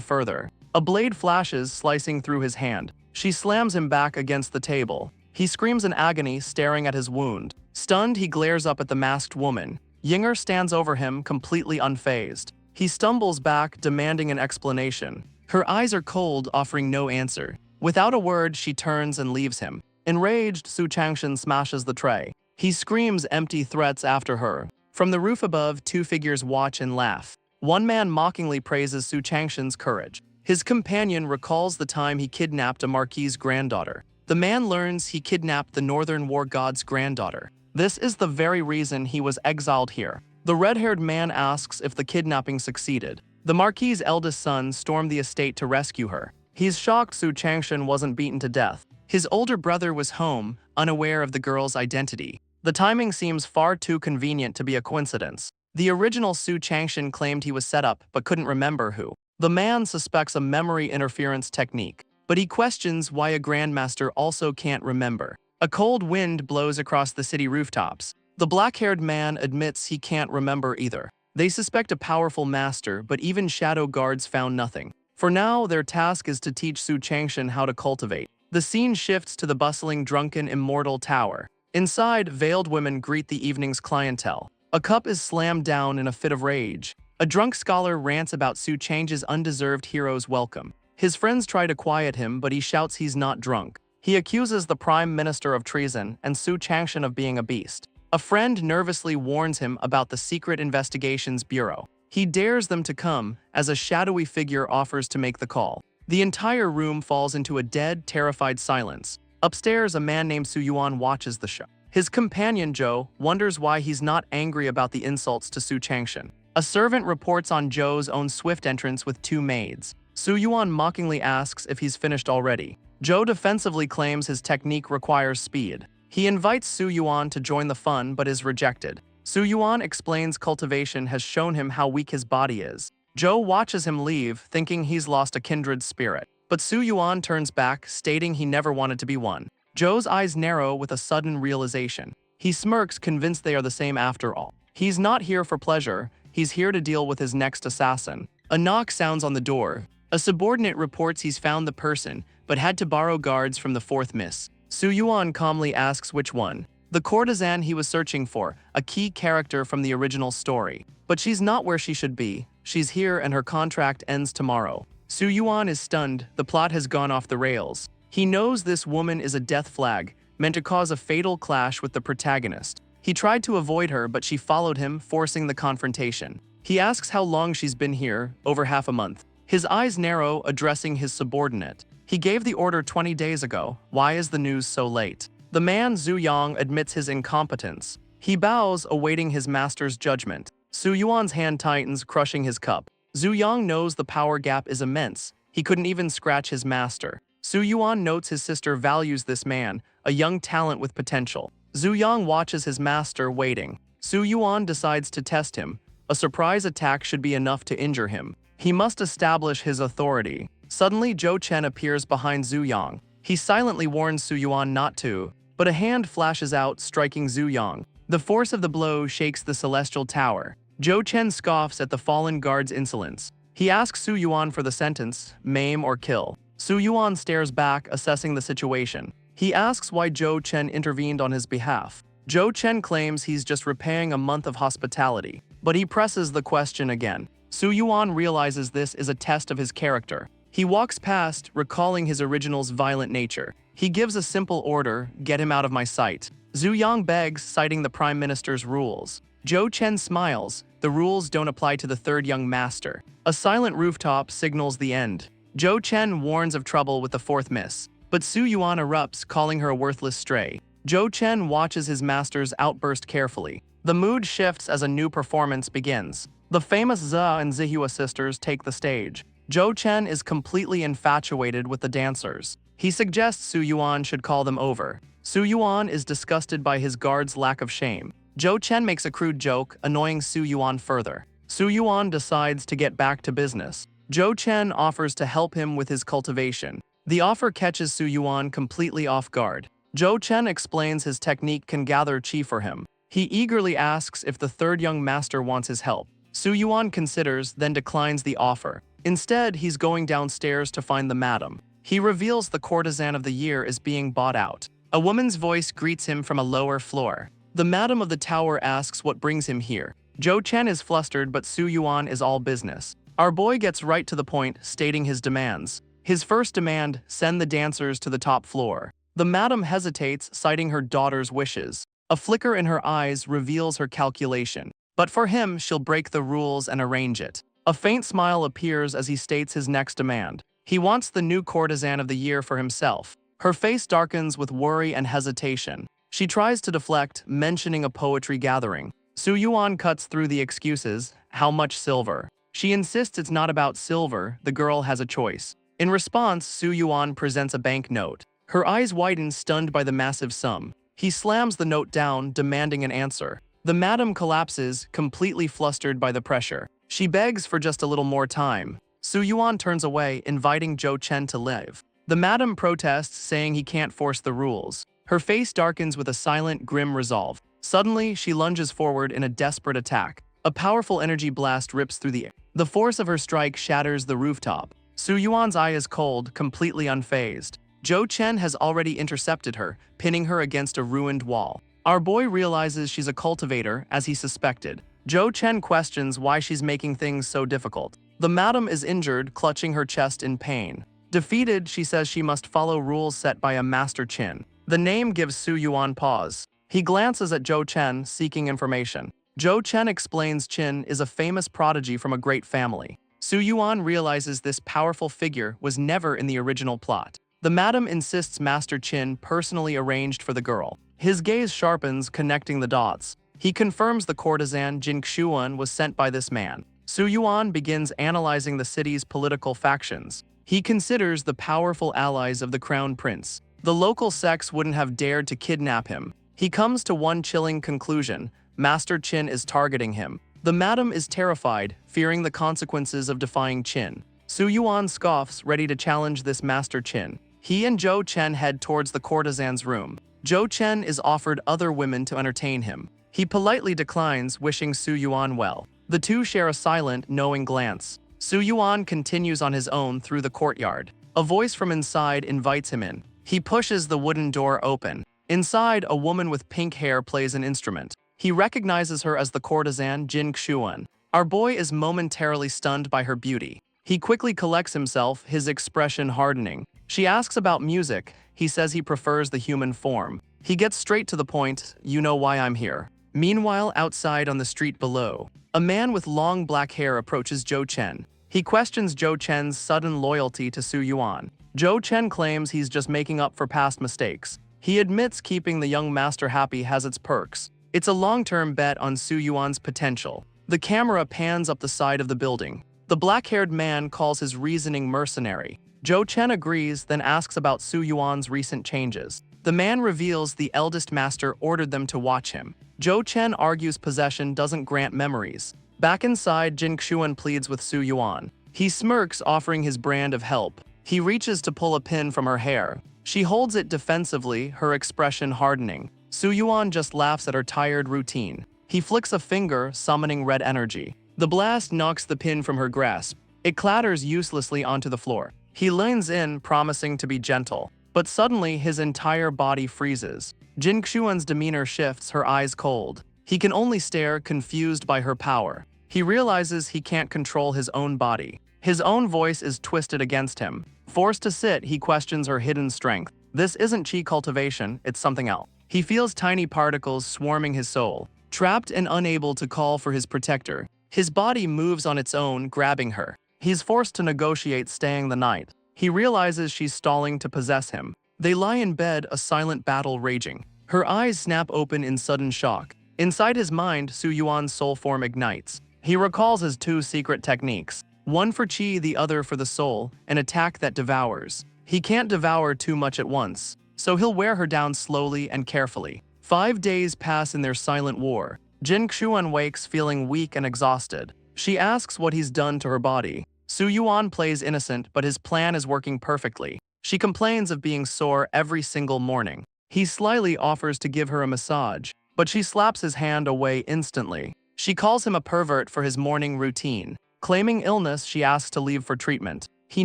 further. A blade flashes, slicing through his hand. She slams him back against the table. He screams in agony, staring at his wound. Stunned, he glares up at the masked woman. Yinger stands over him, completely unfazed. He stumbles back, demanding an explanation. Her eyes are cold, offering no answer. Without a word, she turns and leaves him. Enraged, Su Changshan smashes the tray. He screams empty threats after her. From the roof above, two figures watch and laugh. One man mockingly praises Su Changshan's courage. His companion recalls the time he kidnapped a marquis's granddaughter. The man learns he kidnapped the Northern War God's granddaughter. This is the very reason he was exiled here. The red-haired man asks if the kidnapping succeeded. The marquis's eldest son stormed the estate to rescue her. He's shocked Su Changshan wasn't beaten to death. His older brother was home, unaware of the girl's identity. The timing seems far too convenient to be a coincidence. The original Su Changshan claimed he was set up but couldn't remember who. The man suspects a memory interference technique, but he questions why a grandmaster also can't remember. A cold wind blows across the city rooftops. The black-haired man admits he can't remember either. They suspect a powerful master, but even shadow guards found nothing. For now, their task is to teach Su Changshan how to cultivate. The scene shifts to the bustling, drunken, immortal tower. Inside, veiled women greet the evening's clientele. A cup is slammed down in a fit of rage. A drunk scholar rants about Su Changshan's undeserved hero's welcome. His friends try to quiet him, but he shouts he's not drunk. He accuses the Prime Minister of treason and Su Changshan of being a beast. A friend nervously warns him about the Secret Investigations Bureau. He dares them to come, as a shadowy figure offers to make the call. The entire room falls into a dead, terrified silence. Upstairs, a man named Su Yuan watches the show. His companion, Zhou, wonders why he's not angry about the insults to Su Changshan. A servant reports on Zhou's own swift entrance with two maids. Su Yuan mockingly asks if he's finished already. Zhou defensively claims his technique requires speed. He invites Su Yuan to join the fun but is rejected. Su Yuan explains cultivation has shown him how weak his body is. Zhou watches him leave, thinking he's lost a kindred spirit. But Su Yuan turns back, stating he never wanted to be one. Zhou's eyes narrow with a sudden realization. He smirks, convinced they are the same after all. He's not here for pleasure, he's here to deal with his next assassin. A knock sounds on the door. A subordinate reports he's found the person, but had to borrow guards from the fourth miss. Su Yuan calmly asks which one. The courtesan he was searching for, a key character from the original story. But she's not where she should be. She's here and her contract ends tomorrow. Su Yuan is stunned, the plot has gone off the rails. He knows this woman is a death flag, meant to cause a fatal clash with the protagonist. He tried to avoid her, but she followed him, forcing the confrontation. He asks how long she's been here, over half a month. His eyes narrow, addressing his subordinate. He gave the order 20 days ago. Why is the news so late? The man, Zhu Yang, admits his incompetence. He bows, awaiting his master's judgment. Su Yuan's hand tightens, crushing his cup. Zhu Yang knows the power gap is immense. He couldn't even scratch his master. Su Yuan notes his sister values this man, a young talent with potential. Zhu Yang watches his master, waiting. Su Yuan decides to test him. A surprise attack should be enough to injure him. He must establish his authority. Suddenly, Zhou Chen appears behind Zhu Yang. He silently warns Su Yuan not to, but a hand flashes out, striking Zhu Yang. The force of the blow shakes the celestial tower. Zhou Chen scoffs at the fallen guard's insolence. He asks Su Yuan for the sentence, maim or kill. Su Yuan stares back, assessing the situation. He asks why Zhou Chen intervened on his behalf. Zhou Chen claims he's just repaying a month of hospitality, but he presses the question again. Su Yuan realizes this is a test of his character. He walks past, recalling his original's violent nature. He gives a simple order, get him out of my sight. Zhu Yang begs, citing the Prime Minister's rules. Zhou Chen smiles. The rules don't apply to the third young master. A silent rooftop signals the end. Zhou Chen warns of trouble with the fourth miss. But Su Yuan erupts, calling her a worthless stray. Zhou Chen watches his master's outburst carefully. The mood shifts as a new performance begins. The famous Zhe and Zihua sisters take the stage. Zhou Chen is completely infatuated with the dancers. He suggests Su Yuan should call them over. Su Yuan is disgusted by his guard's lack of shame. Zhou Chen makes a crude joke, annoying Su Yuan further. Su Yuan decides to get back to business. Zhou Chen offers to help him with his cultivation. The offer catches Su Yuan completely off guard. Zhou Chen explains his technique can gather qi for him. He eagerly asks if the third young master wants his help. Su Yuan considers, then declines the offer. Instead, he's going downstairs to find the madam. He reveals the courtesan of the year is being bought out. A woman's voice greets him from a lower floor. The madam of the tower asks what brings him here. Zhou Chen is flustered, but Su Yuan is all business. Our boy gets right to the point, stating his demands. His first demand, send the dancers to the top floor. The madam hesitates, citing her daughter's wishes. A flicker in her eyes reveals her calculation. But for him, she'll break the rules and arrange it. A faint smile appears as he states his next demand. He wants the new courtesan of the year for himself. Her face darkens with worry and hesitation. She tries to deflect, mentioning a poetry gathering. Su Yuan cuts through the excuses. How much silver? She insists it's not about silver, the girl has a choice. In response, Su Yuan presents a bank note. Her eyes widen, stunned by the massive sum. He slams the note down, demanding an answer. The madam collapses, completely flustered by the pressure. She begs for just a little more time. Su Yuan turns away, inviting Zhou Chen to leave. The madam protests, saying he can't force the rules. Her face darkens with a silent, grim resolve. Suddenly, she lunges forward in a desperate attack. A powerful energy blast rips through the air. The force of her strike shatters the rooftop. Su Yuan's eye is cold, completely unfazed. Zhou Chen has already intercepted her, pinning her against a ruined wall. Our boy realizes she's a cultivator, as he suspected. Zhou Chen questions why she's making things so difficult. The madam is injured, clutching her chest in pain. Defeated, she says she must follow rules set by a Master Qin. The name gives Su Yuan pause. He glances at Zhou Chen, seeking information. Zhou Chen explains Qin is a famous prodigy from a great family. Su Yuan realizes this powerful figure was never in the original plot. The madam insists Master Qin personally arranged for the girl. His gaze sharpens, connecting the dots. He confirms the courtesan Jin Xuan was sent by this man. Su Yuan begins analyzing the city's political factions. He considers the powerful allies of the crown prince. The local sects wouldn't have dared to kidnap him. He comes to one chilling conclusion: Master Qin is targeting him. The madam is terrified, fearing the consequences of defying Qin. Su Yuan scoffs, ready to challenge this Master Qin. He and Zhou Chen head towards the courtesan's room. Zhou Chen is offered other women to entertain him. He politely declines, wishing Su Yuan well. The two share a silent, knowing glance. Su Yuan continues on his own through the courtyard. A voice from inside invites him in. He pushes the wooden door open. Inside, a woman with pink hair plays an instrument. He recognizes her as the courtesan Jin Xuan. Our boy is momentarily stunned by her beauty. He quickly collects himself, his expression hardening. She asks about music. He says he prefers the human form. He gets straight to the point, you know why I'm here. Meanwhile, outside on the street below, a man with long black hair approaches Zhou Chen. He questions Zhou Chen's sudden loyalty to Su Yuan. Zhou Chen claims he's just making up for past mistakes. He admits keeping the young master happy has its perks. It's a long-term bet on Su Yuan's potential. The camera pans up the side of the building. The black-haired man calls his reasoning mercenary. Zhou Chen agrees, then asks about Su Yuan's recent changes. The man reveals the eldest master ordered them to watch him. Zhou Chen argues possession doesn't grant memories. Back inside, Jin Xuan pleads with Su Yuan. He smirks, offering his brand of help. He reaches to pull a pin from her hair. She holds it defensively, her expression hardening. Su Yuan just laughs at her tired routine. He flicks a finger, summoning red energy. The blast knocks the pin from her grasp. It clatters uselessly onto the floor. He leans in, promising to be gentle. But suddenly, his entire body freezes. Jin Xuan's demeanor shifts, her eyes cold. He can only stare, confused by her power. He realizes he can't control his own body. His own voice is twisted against him. Forced to sit, he questions her hidden strength. This isn't chi cultivation, it's something else. He feels tiny particles swarming his soul. Trapped and unable to call for his protector, his body moves on its own, grabbing her. He's forced to negotiate staying the night. He realizes she's stalling to possess him. They lie in bed, a silent battle raging. Her eyes snap open in sudden shock. Inside his mind, Su Yuan's soul form ignites. He recalls his two secret techniques. One for chi, the other for the soul, an attack that devours. He can't devour too much at once, so he'll wear her down slowly and carefully. 5 days pass in their silent war. Jin Xuan wakes feeling weak and exhausted. She asks what he's done to her body. Su Yuan plays innocent, but his plan is working perfectly. She complains of being sore every single morning. He slyly offers to give her a massage. but she slaps his hand away instantly. She calls him a pervert for his morning routine. Claiming illness, she asks to leave for treatment. He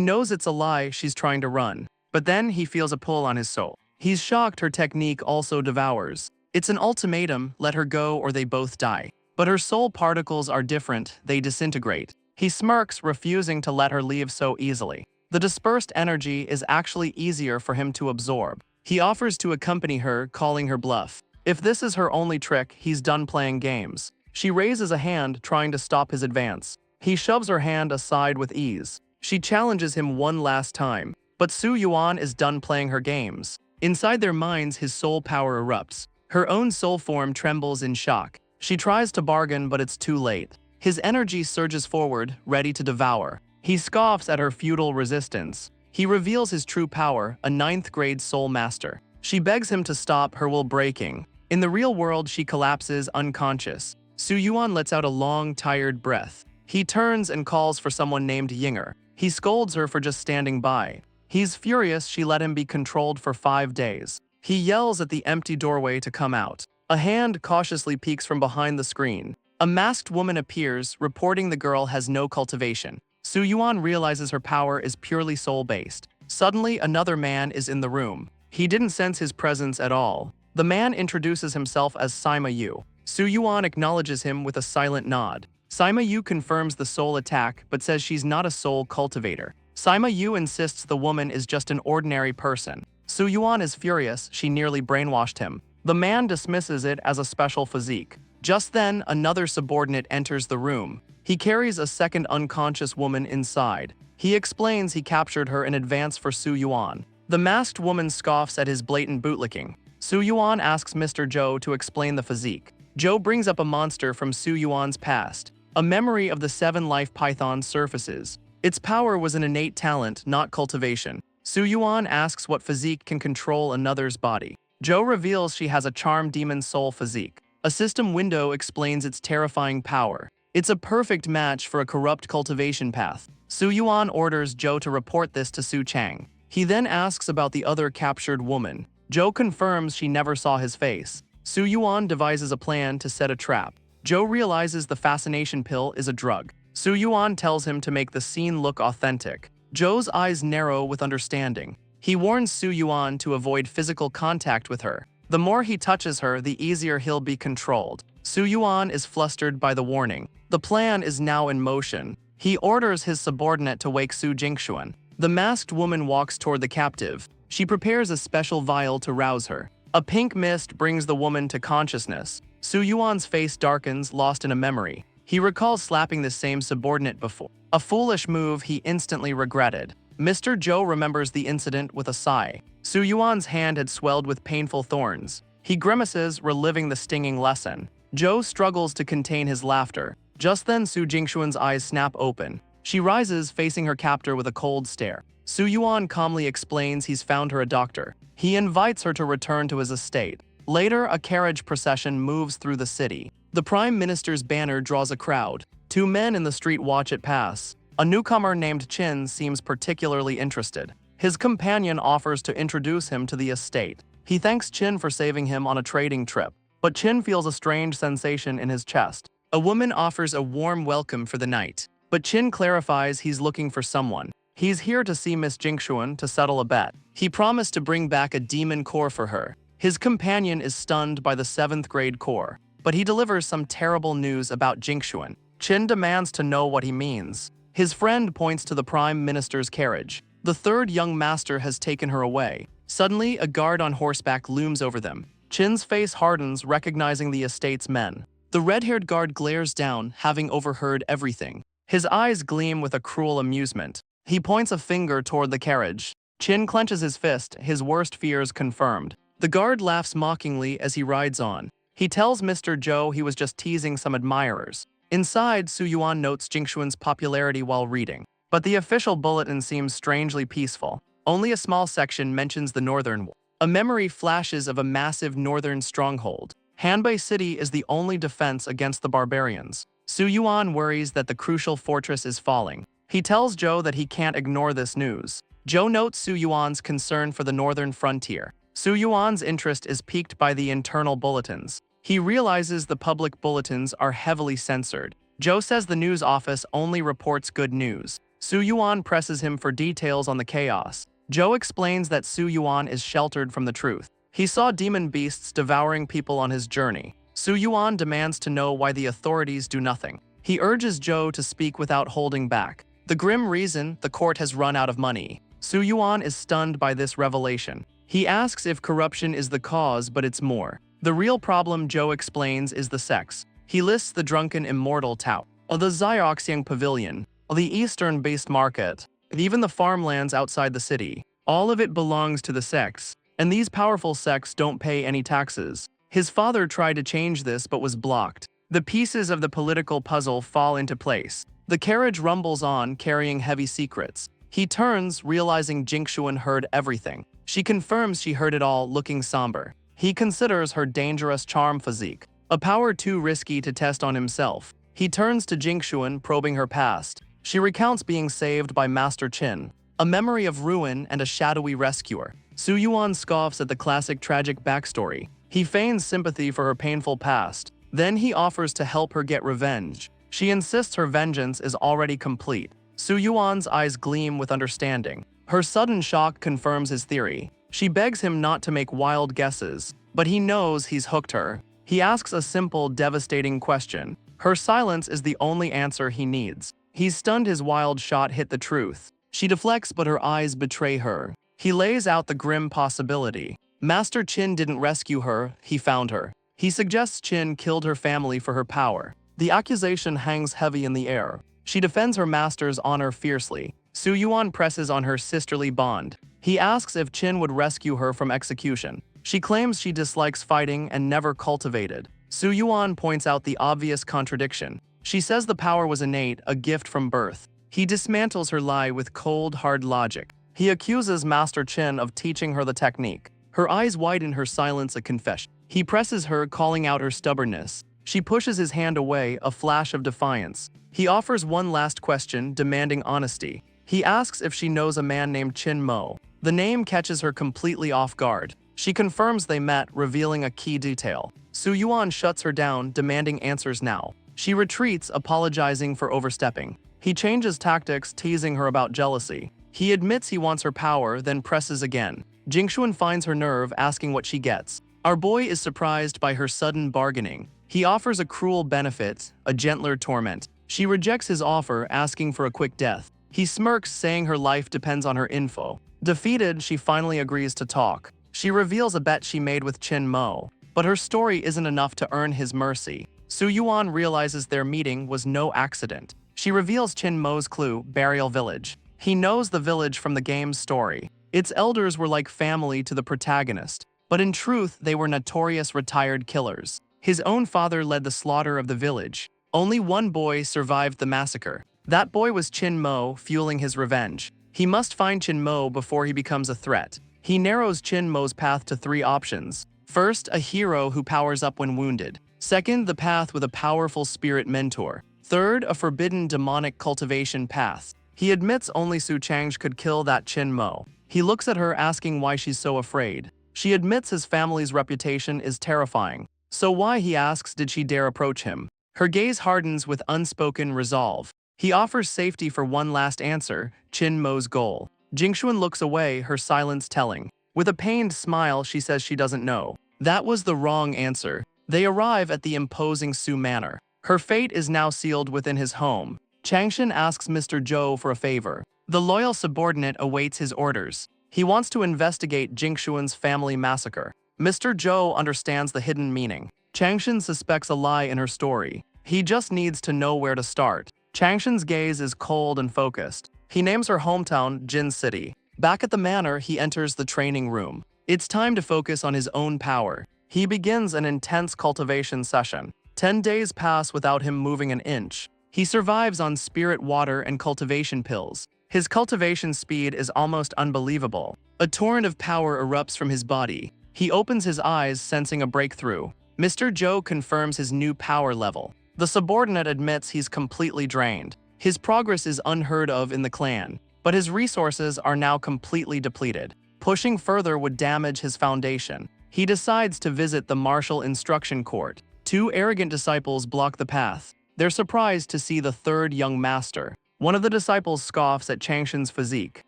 knows it's a lie, she's trying to run. But then he feels a pull on his soul. He's shocked her technique also devours. It's an ultimatum, let her go or they both die. But her soul particles are different, they disintegrate. He smirks, refusing to let her leave so easily. The dispersed energy is actually easier for him to absorb. He offers to accompany her, calling her bluff. If this is her only trick, he's done playing games. She raises a hand, trying to stop his advance. He shoves her hand aside with ease. She challenges him one last time, but Su Yuan is done playing her games. Inside their minds, his soul power erupts. Her own soul form trembles in shock. She tries to bargain, but it's too late. His energy surges forward, ready to devour. He scoffs at her futile resistance. He reveals his true power, a 9th grade soul master. She begs him to stop, her will breaking. In the real world, she collapses unconscious. Su Yuan lets out a long, tired breath. He turns and calls for someone named Yinger. He scolds her for just standing by. He's furious she let him be controlled for 5 days. He yells at the empty doorway to come out. A hand cautiously peeks from behind the screen. A masked woman appears, reporting the girl has no cultivation. Su Yuan realizes her power is purely soul-based. Suddenly, another man is in the room. He didn't sense his presence at all. The man introduces himself as Sima Yu. Su Yuan acknowledges him with a silent nod. Sima Yu confirms the soul attack, but says she's not a soul cultivator. Sima Yu insists the woman is just an ordinary person. Su Yuan is furious, she nearly brainwashed him. The man dismisses it as a special physique. Just then, another subordinate enters the room. He carries a second unconscious woman inside. He explains he captured her in advance for Su Yuan. The masked woman scoffs at his blatant bootlicking. Su Yuan asks Mr. Zhou to explain the physique. Zhou brings up a monster from Su Yuan's past. A memory of the 7 life pythons surfaces. Its power was an innate talent, not cultivation. Su Yuan asks what physique can control another's body. Zhou reveals she has a charm demon soul physique. A system window explains its terrifying power. It's a perfect match for a corrupt cultivation path. Su Yuan orders Zhou to report this to Su Chang. He then asks about the other captured woman. Zhou confirms she never saw his face. Su Yuan devises a plan to set a trap. Zhou realizes the fascination pill is a drug. Su Yuan tells him to make the scene look authentic. Zhou's eyes narrow with understanding. He warns Su Yuan to avoid physical contact with her. The more he touches her, the easier he'll be controlled. Su Yuan is flustered by the warning. The plan is now in motion. He orders his subordinate to wake Su Jingxuan. The masked woman walks toward the captive. She prepares a special vial to rouse her. A pink mist brings the woman to consciousness. Su Yuan's face darkens, lost in a memory. He recalls slapping the same subordinate before. A foolish move he instantly regretted. Mr. Zhou remembers the incident with a sigh. Su Yuan's hand had swelled with painful thorns. He grimaces, reliving the stinging lesson. Zhou struggles to contain his laughter. Just then, Su Jingxuan's eyes snap open. She rises, facing her captor with a cold stare. Su Yuan calmly explains he's found her a doctor. He invites her to return to his estate. Later, a carriage procession moves through the city. The Prime Minister's banner draws a crowd. 2 men in the street watch it pass. A newcomer named Qin seems particularly interested. His companion offers to introduce him to the estate. He thanks Qin for saving him on a trading trip, but Qin feels a strange sensation in his chest. A woman offers a warm welcome for the night, but Qin clarifies he's looking for someone. He's here to see Miss Jingxuan to settle a bet. He promised to bring back a demon core for her. His companion is stunned by the 7th grade core, but he delivers some terrible news about Jingxuan. Qin demands to know what he means. His friend points to the Prime Minister's carriage. The 3rd young master has taken her away. Suddenly, a guard on horseback looms over them. Qin's face hardens, recognizing the estate's men. The red-haired guard glares down, having overheard everything. His eyes gleam with a cruel amusement. He points a finger toward the carriage. Qin clenches his fist, his worst fears confirmed. The guard laughs mockingly as he rides on. He tells Mr. Zhou he was just teasing some admirers. Inside, Su Yuan notes Jingxuan's popularity while reading. But the official bulletin seems strangely peaceful. Only a small section mentions the northern war. A memory flashes of a massive northern stronghold. Hanbei City is the only defense against the barbarians. Su Yuan worries that the crucial fortress is falling. He tells Zhou that he can't ignore this news. Zhou notes Su Yuan's concern for the northern frontier. Su Yuan's interest is piqued by the internal bulletins. He realizes the public bulletins are heavily censored. Joe says the news office only reports good news. Su Yuan presses him for details on the chaos. Joe explains that Su Yuan is sheltered from the truth. He saw demon beasts devouring people on his journey. Su Yuan demands to know why the authorities do nothing. He urges Joe to speak without holding back. The grim reason: the court has run out of money. Su Yuan is stunned by this revelation. He asks if corruption is the cause, but it's more. The real problem, Joe explains, is the sex. He lists the drunken immortal tout, the Xioxiang Pavilion, the Eastern-based market, and even the farmlands outside the city. All of it belongs to the sects, and these powerful sects don't pay any taxes. His father tried to change this but was blocked. The pieces of the political puzzle fall into place. The carriage rumbles on, carrying heavy secrets. He turns, realizing Jingxuan heard everything. She confirms she heard it all, looking somber. He considers her dangerous charm physique a power too risky to test on himself. He turns to Jingxuan, probing her past. She recounts being saved by Master Qin, a memory of ruin and a shadowy rescuer. Su Yuan scoffs at the classic tragic backstory. He feigns sympathy for her painful past. Then he offers to help her get revenge. She insists her vengeance is already complete. Su Yuan's eyes gleam with understanding. Her sudden shock confirms his theory. She begs him not to make wild guesses, but he knows he's hooked her. He asks a simple, devastating question. Her silence is the only answer he needs. He's stunned his wild shot hit the truth. She deflects, but her eyes betray her. He lays out the grim possibility. Master Qin didn't rescue her, he found her. He suggests Qin killed her family for her power. The accusation hangs heavy in the air. She defends her master's honor fiercely. Su Yuan presses on her sisterly bond. He asks if Qin would rescue her from execution. She claims she dislikes fighting and never cultivated. Su Yuan points out the obvious contradiction. She says the power was innate, a gift from birth. He dismantles her lie with cold, hard logic. He accuses Master Qin of teaching her the technique. Her eyes widen, her silence a confession. He presses her, calling out her stubbornness. She pushes his hand away, a flash of defiance. He offers one last question, demanding honesty. He asks if she knows a man named Qin Mo. The name catches her completely off guard. She confirms they met, revealing a key detail. Su Yuan shuts her down, demanding answers now. She retreats, apologizing for overstepping. He changes tactics, teasing her about jealousy. He admits he wants her power, then presses again. Jingxuan finds her nerve, asking what she gets. Our boy is surprised by her sudden bargaining. He offers a cruel benefit, a gentler torment. She rejects his offer, asking for a quick death. He smirks, saying her life depends on her info. Defeated, she finally agrees to talk. She reveals a bet she made with Qin Mo. But her story isn't enough to earn his mercy. Su Yuan realizes their meeting was no accident. She reveals Qin Mo's clue, Burial Village. He knows the village from the game's story. Its elders were like family to the protagonist. But in truth, they were notorious retired killers. His own father led the slaughter of the village. Only one boy survived the massacre. That boy was Qin Mo, fueling his revenge. He must find Qin Mo before he becomes a threat. He narrows Qin Mo's path to 3 options. First, a hero who powers up when wounded. Second, the path with a powerful spirit mentor. Third, a forbidden demonic cultivation path. He admits only Su Chang'e could kill that Qin Mo. He looks at her, asking why she's so afraid. She admits his family's reputation is terrifying. So why, he asks, did she dare approach him? Her gaze hardens with unspoken resolve. He offers safety for one last answer, Qin Mo's goal. Jingxuan looks away, her silence telling. With a pained smile, she says she doesn't know. That was the wrong answer. They arrive at the imposing Su Manor. Her fate is now sealed within his home. Changshan asks Mr. Zhou for a favor. The loyal subordinate awaits his orders. He wants to investigate Jingxuan's family massacre. Mr. Zhou understands the hidden meaning. Changshan suspects a lie in her story. He just needs to know where to start. Changshan's gaze is cold and focused. He names her hometown Jin City. Back at the manor, he enters the training room. It's time to focus on his own power. He begins an intense cultivation session. 10 days pass without him moving an inch. He survives on spirit water and cultivation pills. His cultivation speed is almost unbelievable. A torrent of power erupts from his body. He opens his eyes, sensing a breakthrough. Mr. Zhou confirms his new power level. The subordinate admits he's completely drained. His progress is unheard of in the clan, but his resources are now completely depleted. Pushing further would damage his foundation. He decides to visit the martial instruction court. Two arrogant disciples block the path. They're surprised to see the third young master. One of the disciples scoffs at Changshin's physique.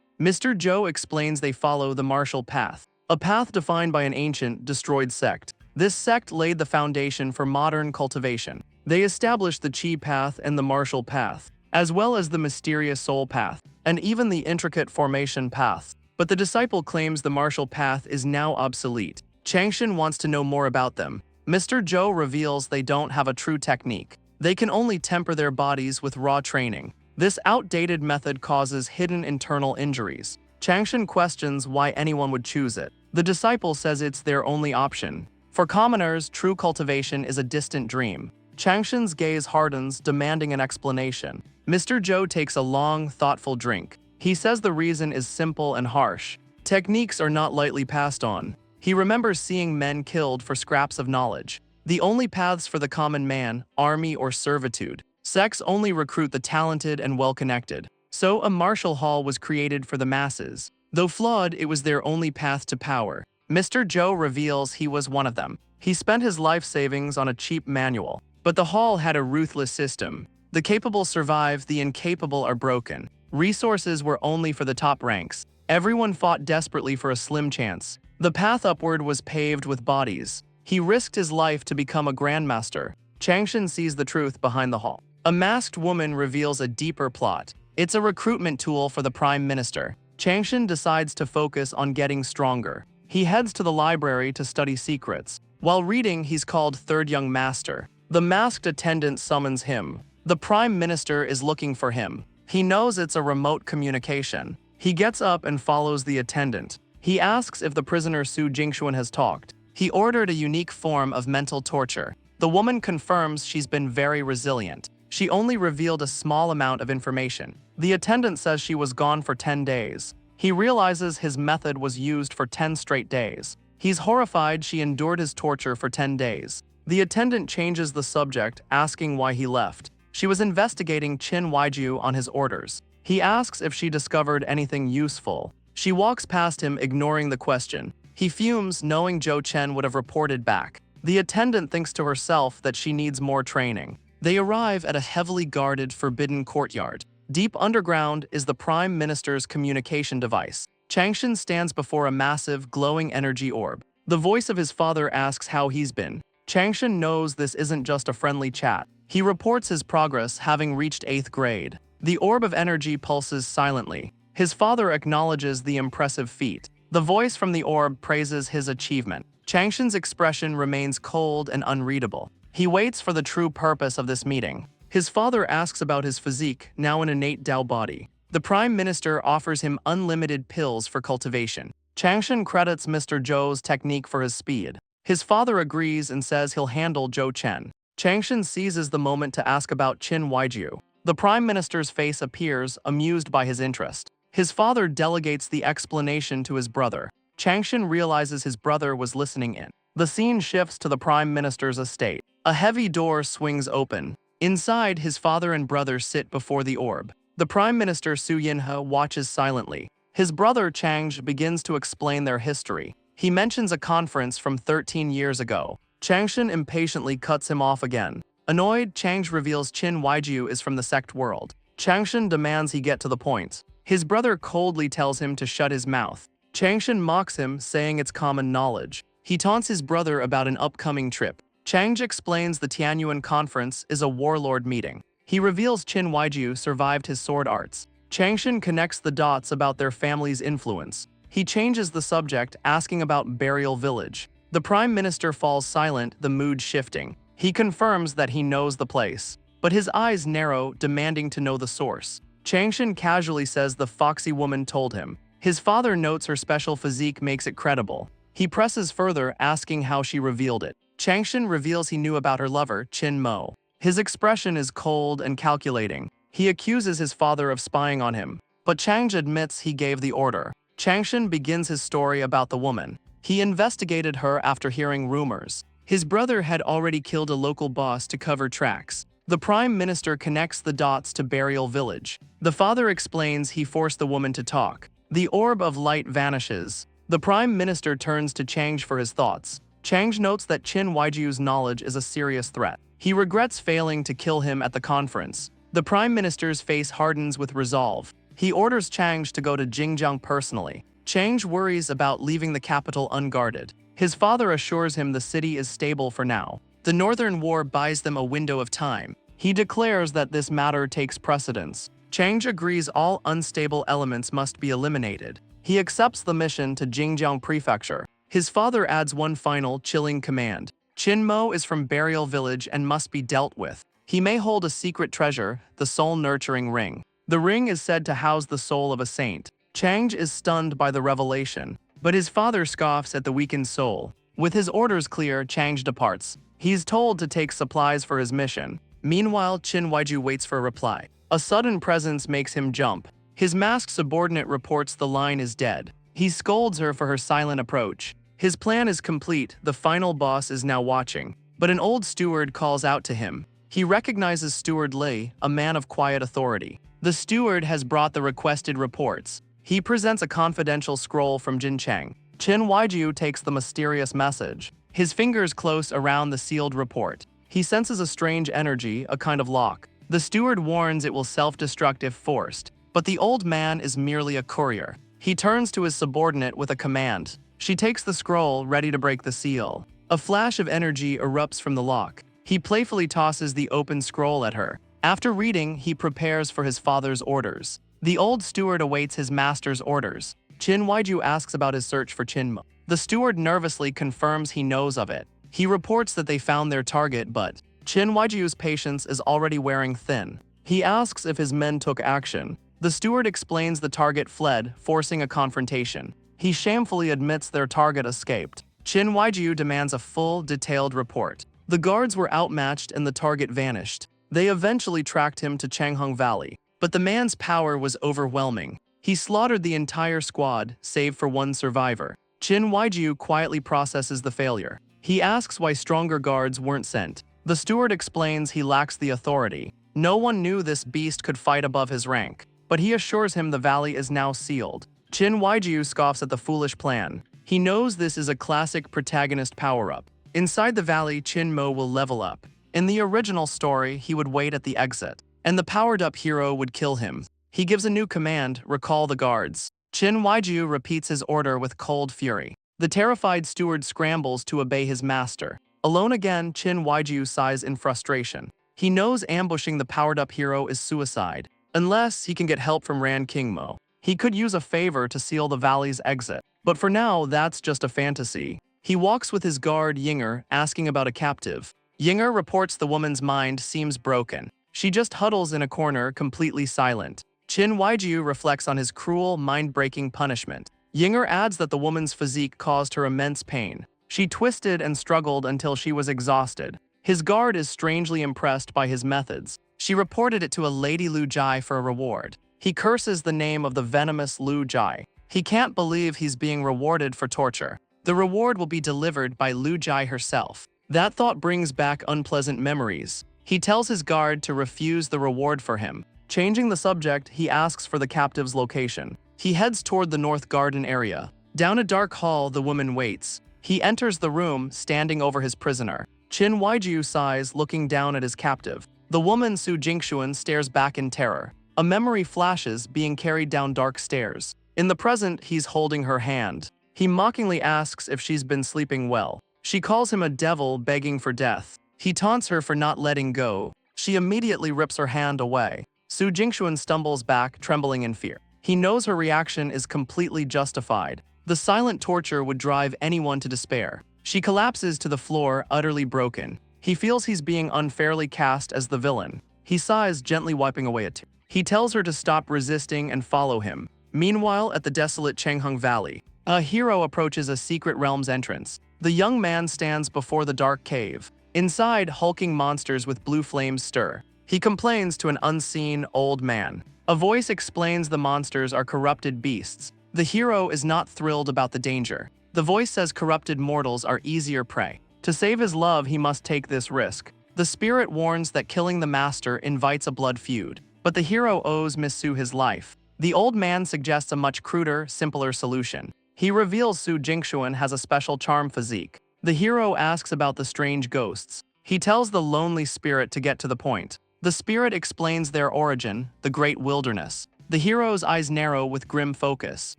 Mr. Zhou explains they follow the martial path, a path defined by an ancient, destroyed sect. This sect laid the foundation for modern cultivation. They established the Qi path and the martial path, as well as the mysterious soul path, and even the intricate formation path. But the disciple claims the martial path is now obsolete. Changshin wants to know more about them. Mr. Zhou reveals they don't have a true technique. They can only temper their bodies with raw training. This outdated method causes hidden internal injuries. Changshin questions why anyone would choose it. The disciple says it's their only option. For commoners, true cultivation is a distant dream. Changshin's gaze hardens, demanding an explanation. Mr. Zhou takes a long, thoughtful drink. He says the reason is simple and harsh. Techniques are not lightly passed on. He remembers seeing men killed for scraps of knowledge. The only paths for the common man, army or servitude. Sects only recruit the talented and well-connected. So a martial hall was created for the masses. Though flawed, it was their only path to power. Mr. Zhou reveals he was one of them. He spent his life savings on a cheap manual. But the hall had a ruthless system. The capable survive, the incapable are broken. Resources were only for the top ranks. Everyone fought desperately for a slim chance. The path upward was paved with bodies. He risked his life to become a grandmaster. Changshin sees the truth behind the hall. A masked woman reveals a deeper plot. It's a recruitment tool for the Prime Minister. Changshin decides to focus on getting stronger. He heads to the library to study secrets. While reading, he's called Third Young Master. The masked attendant summons him. The Prime Minister is looking for him. He knows it's a remote communication. He gets up and follows the attendant. He asks if the prisoner Su Jingxuan has talked. He ordered a unique form of mental torture. The woman confirms she's been very resilient. She only revealed a small amount of information. The attendant says she was gone for 10 days. He realizes his method was used for 10 straight days. He's horrified she endured his torture for 10 days. The attendant changes the subject, asking why he left. She was investigating Qin Waiju on his orders. He asks if she discovered anything useful. She walks past him, ignoring the question. He fumes, knowing Zhou Chen would have reported back. The attendant thinks to herself that she needs more training. They arrive at a heavily guarded, forbidden courtyard. Deep underground is the Prime Minister's communication device. Changshin stands before a massive, glowing energy orb. The voice of his father asks how he's been. Changshin knows this isn't just a friendly chat. He reports his progress, having reached 8th grade. The orb of energy pulses silently. His father acknowledges the impressive feat. The voice from the orb praises his achievement. Changshin's expression remains cold and unreadable. He waits for the true purpose of this meeting. His father asks about his physique, now an innate Dao body. The Prime Minister offers him unlimited pills for cultivation. Changshin credits Mr. Zhou's technique for his speed. His father agrees and says he'll handle Zhou Chen. Changshin seizes the moment to ask about Qin Waiju. The Prime Minister's face appears, amused by his interest. His father delegates the explanation to his brother. Changshin realizes his brother was listening in. The scene shifts to the Prime Minister's estate. A heavy door swings open. Inside, his father and brother sit before the orb. The Prime Minister Su Yinhe watches silently. His brother Chang'e begins to explain their history. He mentions a conference from 13 years ago. Changshin impatiently cuts him off again. Annoyed, Chang'e reveals Qin Waiju is from the sect world. Changshin demands he get to the point. His brother coldly tells him to shut his mouth. Changshin mocks him, saying it's common knowledge. He taunts his brother about an upcoming trip. Chang'e explains the Tianyuan conference is a warlord meeting. He reveals Qin Waiju survived his sword arts. Changshin connects the dots about their family's influence. He changes the subject, asking about Burial Village. The Prime Minister falls silent, the mood shifting. He confirms that he knows the place, but his eyes narrow, demanding to know the source. Changshin casually says the foxy woman told him. His father notes her special physique makes it credible. He presses further, asking how she revealed it. Changshin reveals he knew about her lover, Qin Mo. His expression is cold and calculating. He accuses his father of spying on him, but Chang'e admits he gave the order. Changshin begins his story about the woman. He investigated her after hearing rumors. His brother had already killed a local boss to cover tracks. The Prime Minister connects the dots to Burial Village. The father explains he forced the woman to talk. The orb of light vanishes. The Prime Minister turns to Chang for his thoughts. Chang notes that Qin Huaijiu's knowledge is a serious threat. He regrets failing to kill him at the conference. The Prime Minister's face hardens with resolve. He orders Chang to go to Jingjiang personally. Chang worries about leaving the capital unguarded. His father assures him the city is stable for now. The Northern War buys them a window of time. He declares that this matter takes precedence. Chang agrees all unstable elements must be eliminated. He accepts the mission to Jingjiang Prefecture. His father adds one final, chilling command. Qin Mo is from Burial Village and must be dealt with. He may hold a secret treasure, the soul-nurturing ring. The ring is said to house the soul of a saint. Chang is stunned by the revelation, but his father scoffs at the weakened soul. With his orders clear, Chang departs. He's told to take supplies for his mission. Meanwhile, Qin Huaiju waits for a reply. A sudden presence makes him jump. His masked subordinate reports the line is dead. He scolds her for her silent approach. His plan is complete, the final boss is now watching. But an old steward calls out to him. He recognizes Steward Li, a man of quiet authority. The steward has brought the requested reports. He presents a confidential scroll from Jin Chang. Qin Huaijiu takes the mysterious message. His fingers close around the sealed report. He senses a strange energy, a kind of lock. The steward warns it will self-destruct if forced. But the old man is merely a courier. He turns to his subordinate with a command. She takes the scroll, ready to break the seal. A flash of energy erupts from the lock. He playfully tosses the open scroll at her. After reading, he prepares for his father's orders. The old steward awaits his master's orders. Qin Huaiju asks about his search for Qin Mo. The steward nervously confirms he knows of it. He reports that they found their target, but Qin Huaijiu's patience is already wearing thin. He asks if his men took action. The steward explains the target fled, forcing a confrontation. He shamefully admits their target escaped. Qin Huaijiu demands a full, detailed report. The guards were outmatched and the target vanished. They eventually tracked him to Changhong Valley. But the man's power was overwhelming. He slaughtered the entire squad, save for one survivor. Qin Huaijiu quietly processes the failure. He asks why stronger guards weren't sent. The steward explains he lacks the authority. No one knew this beast could fight above his rank. But he assures him the valley is now sealed. Qin Huaijiu scoffs at the foolish plan. He knows this is a classic protagonist power-up. Inside the valley, Qin Mo will level up. In the original story, he would wait at the exit, and the powered-up hero would kill him. He gives a new command, recall the guards. Qin Huaijiu repeats his order with cold fury. The terrified steward scrambles to obey his master. Alone again, Qin Huaijiu sighs in frustration. He knows ambushing the powered-up hero is suicide, unless he can get help from Ran Kingmo. He could use a favor to seal the valley's exit, but for now, that's just a fantasy. He walks with his guard Yinger, asking about a captive. Yinger reports the woman's mind seems broken. She just huddles in a corner, completely silent. Qin Huaijiu reflects on his cruel, mind-breaking punishment. Yinger adds that the woman's physique caused her immense pain. She twisted and struggled until she was exhausted. His guard is strangely impressed by his methods. She reported it to a Lady Lu Jai for a reward. He curses the name of the venomous Lu Jai. He can't believe he's being rewarded for torture. The reward will be delivered by Lu Jai herself. That thought brings back unpleasant memories. He tells his guard to refuse the reward for him. Changing the subject, he asks for the captive's location. He heads toward the North Garden area. Down a dark hall, the woman waits. He enters the room, standing over his prisoner. Qin Huaijiu sighs, looking down at his captive. The woman Su Jingshuan stares back in terror. A memory flashes, being carried down dark stairs. In the present, he's holding her hand. He mockingly asks if she's been sleeping well. She calls him a devil begging for death. He taunts her for not letting go. She immediately rips her hand away. Su Jingshuan stumbles back, trembling in fear. He knows her reaction is completely justified. The silent torture would drive anyone to despair. She collapses to the floor, utterly broken. He feels he's being unfairly cast as the villain. He sighs, gently wiping away a tear. He tells her to stop resisting and follow him. Meanwhile, at the desolate Changhong Valley, a hero approaches a secret realm's entrance. The young man stands before the dark cave. Inside, hulking monsters with blue flames stir. He complains to an unseen, old man. A voice explains the monsters are corrupted beasts. The hero is not thrilled about the danger. The voice says corrupted mortals are easier prey. To save his love, he must take this risk. The spirit warns that killing the master invites a blood feud. But the hero owes Miss Su his life. The old man suggests a much cruder, simpler solution. He reveals Su Jingxuan has a special charm physique. The hero asks about the strange ghosts. He tells the lonely spirit to get to the point. The spirit explains their origin, the great wilderness. The hero's eyes narrow with grim focus.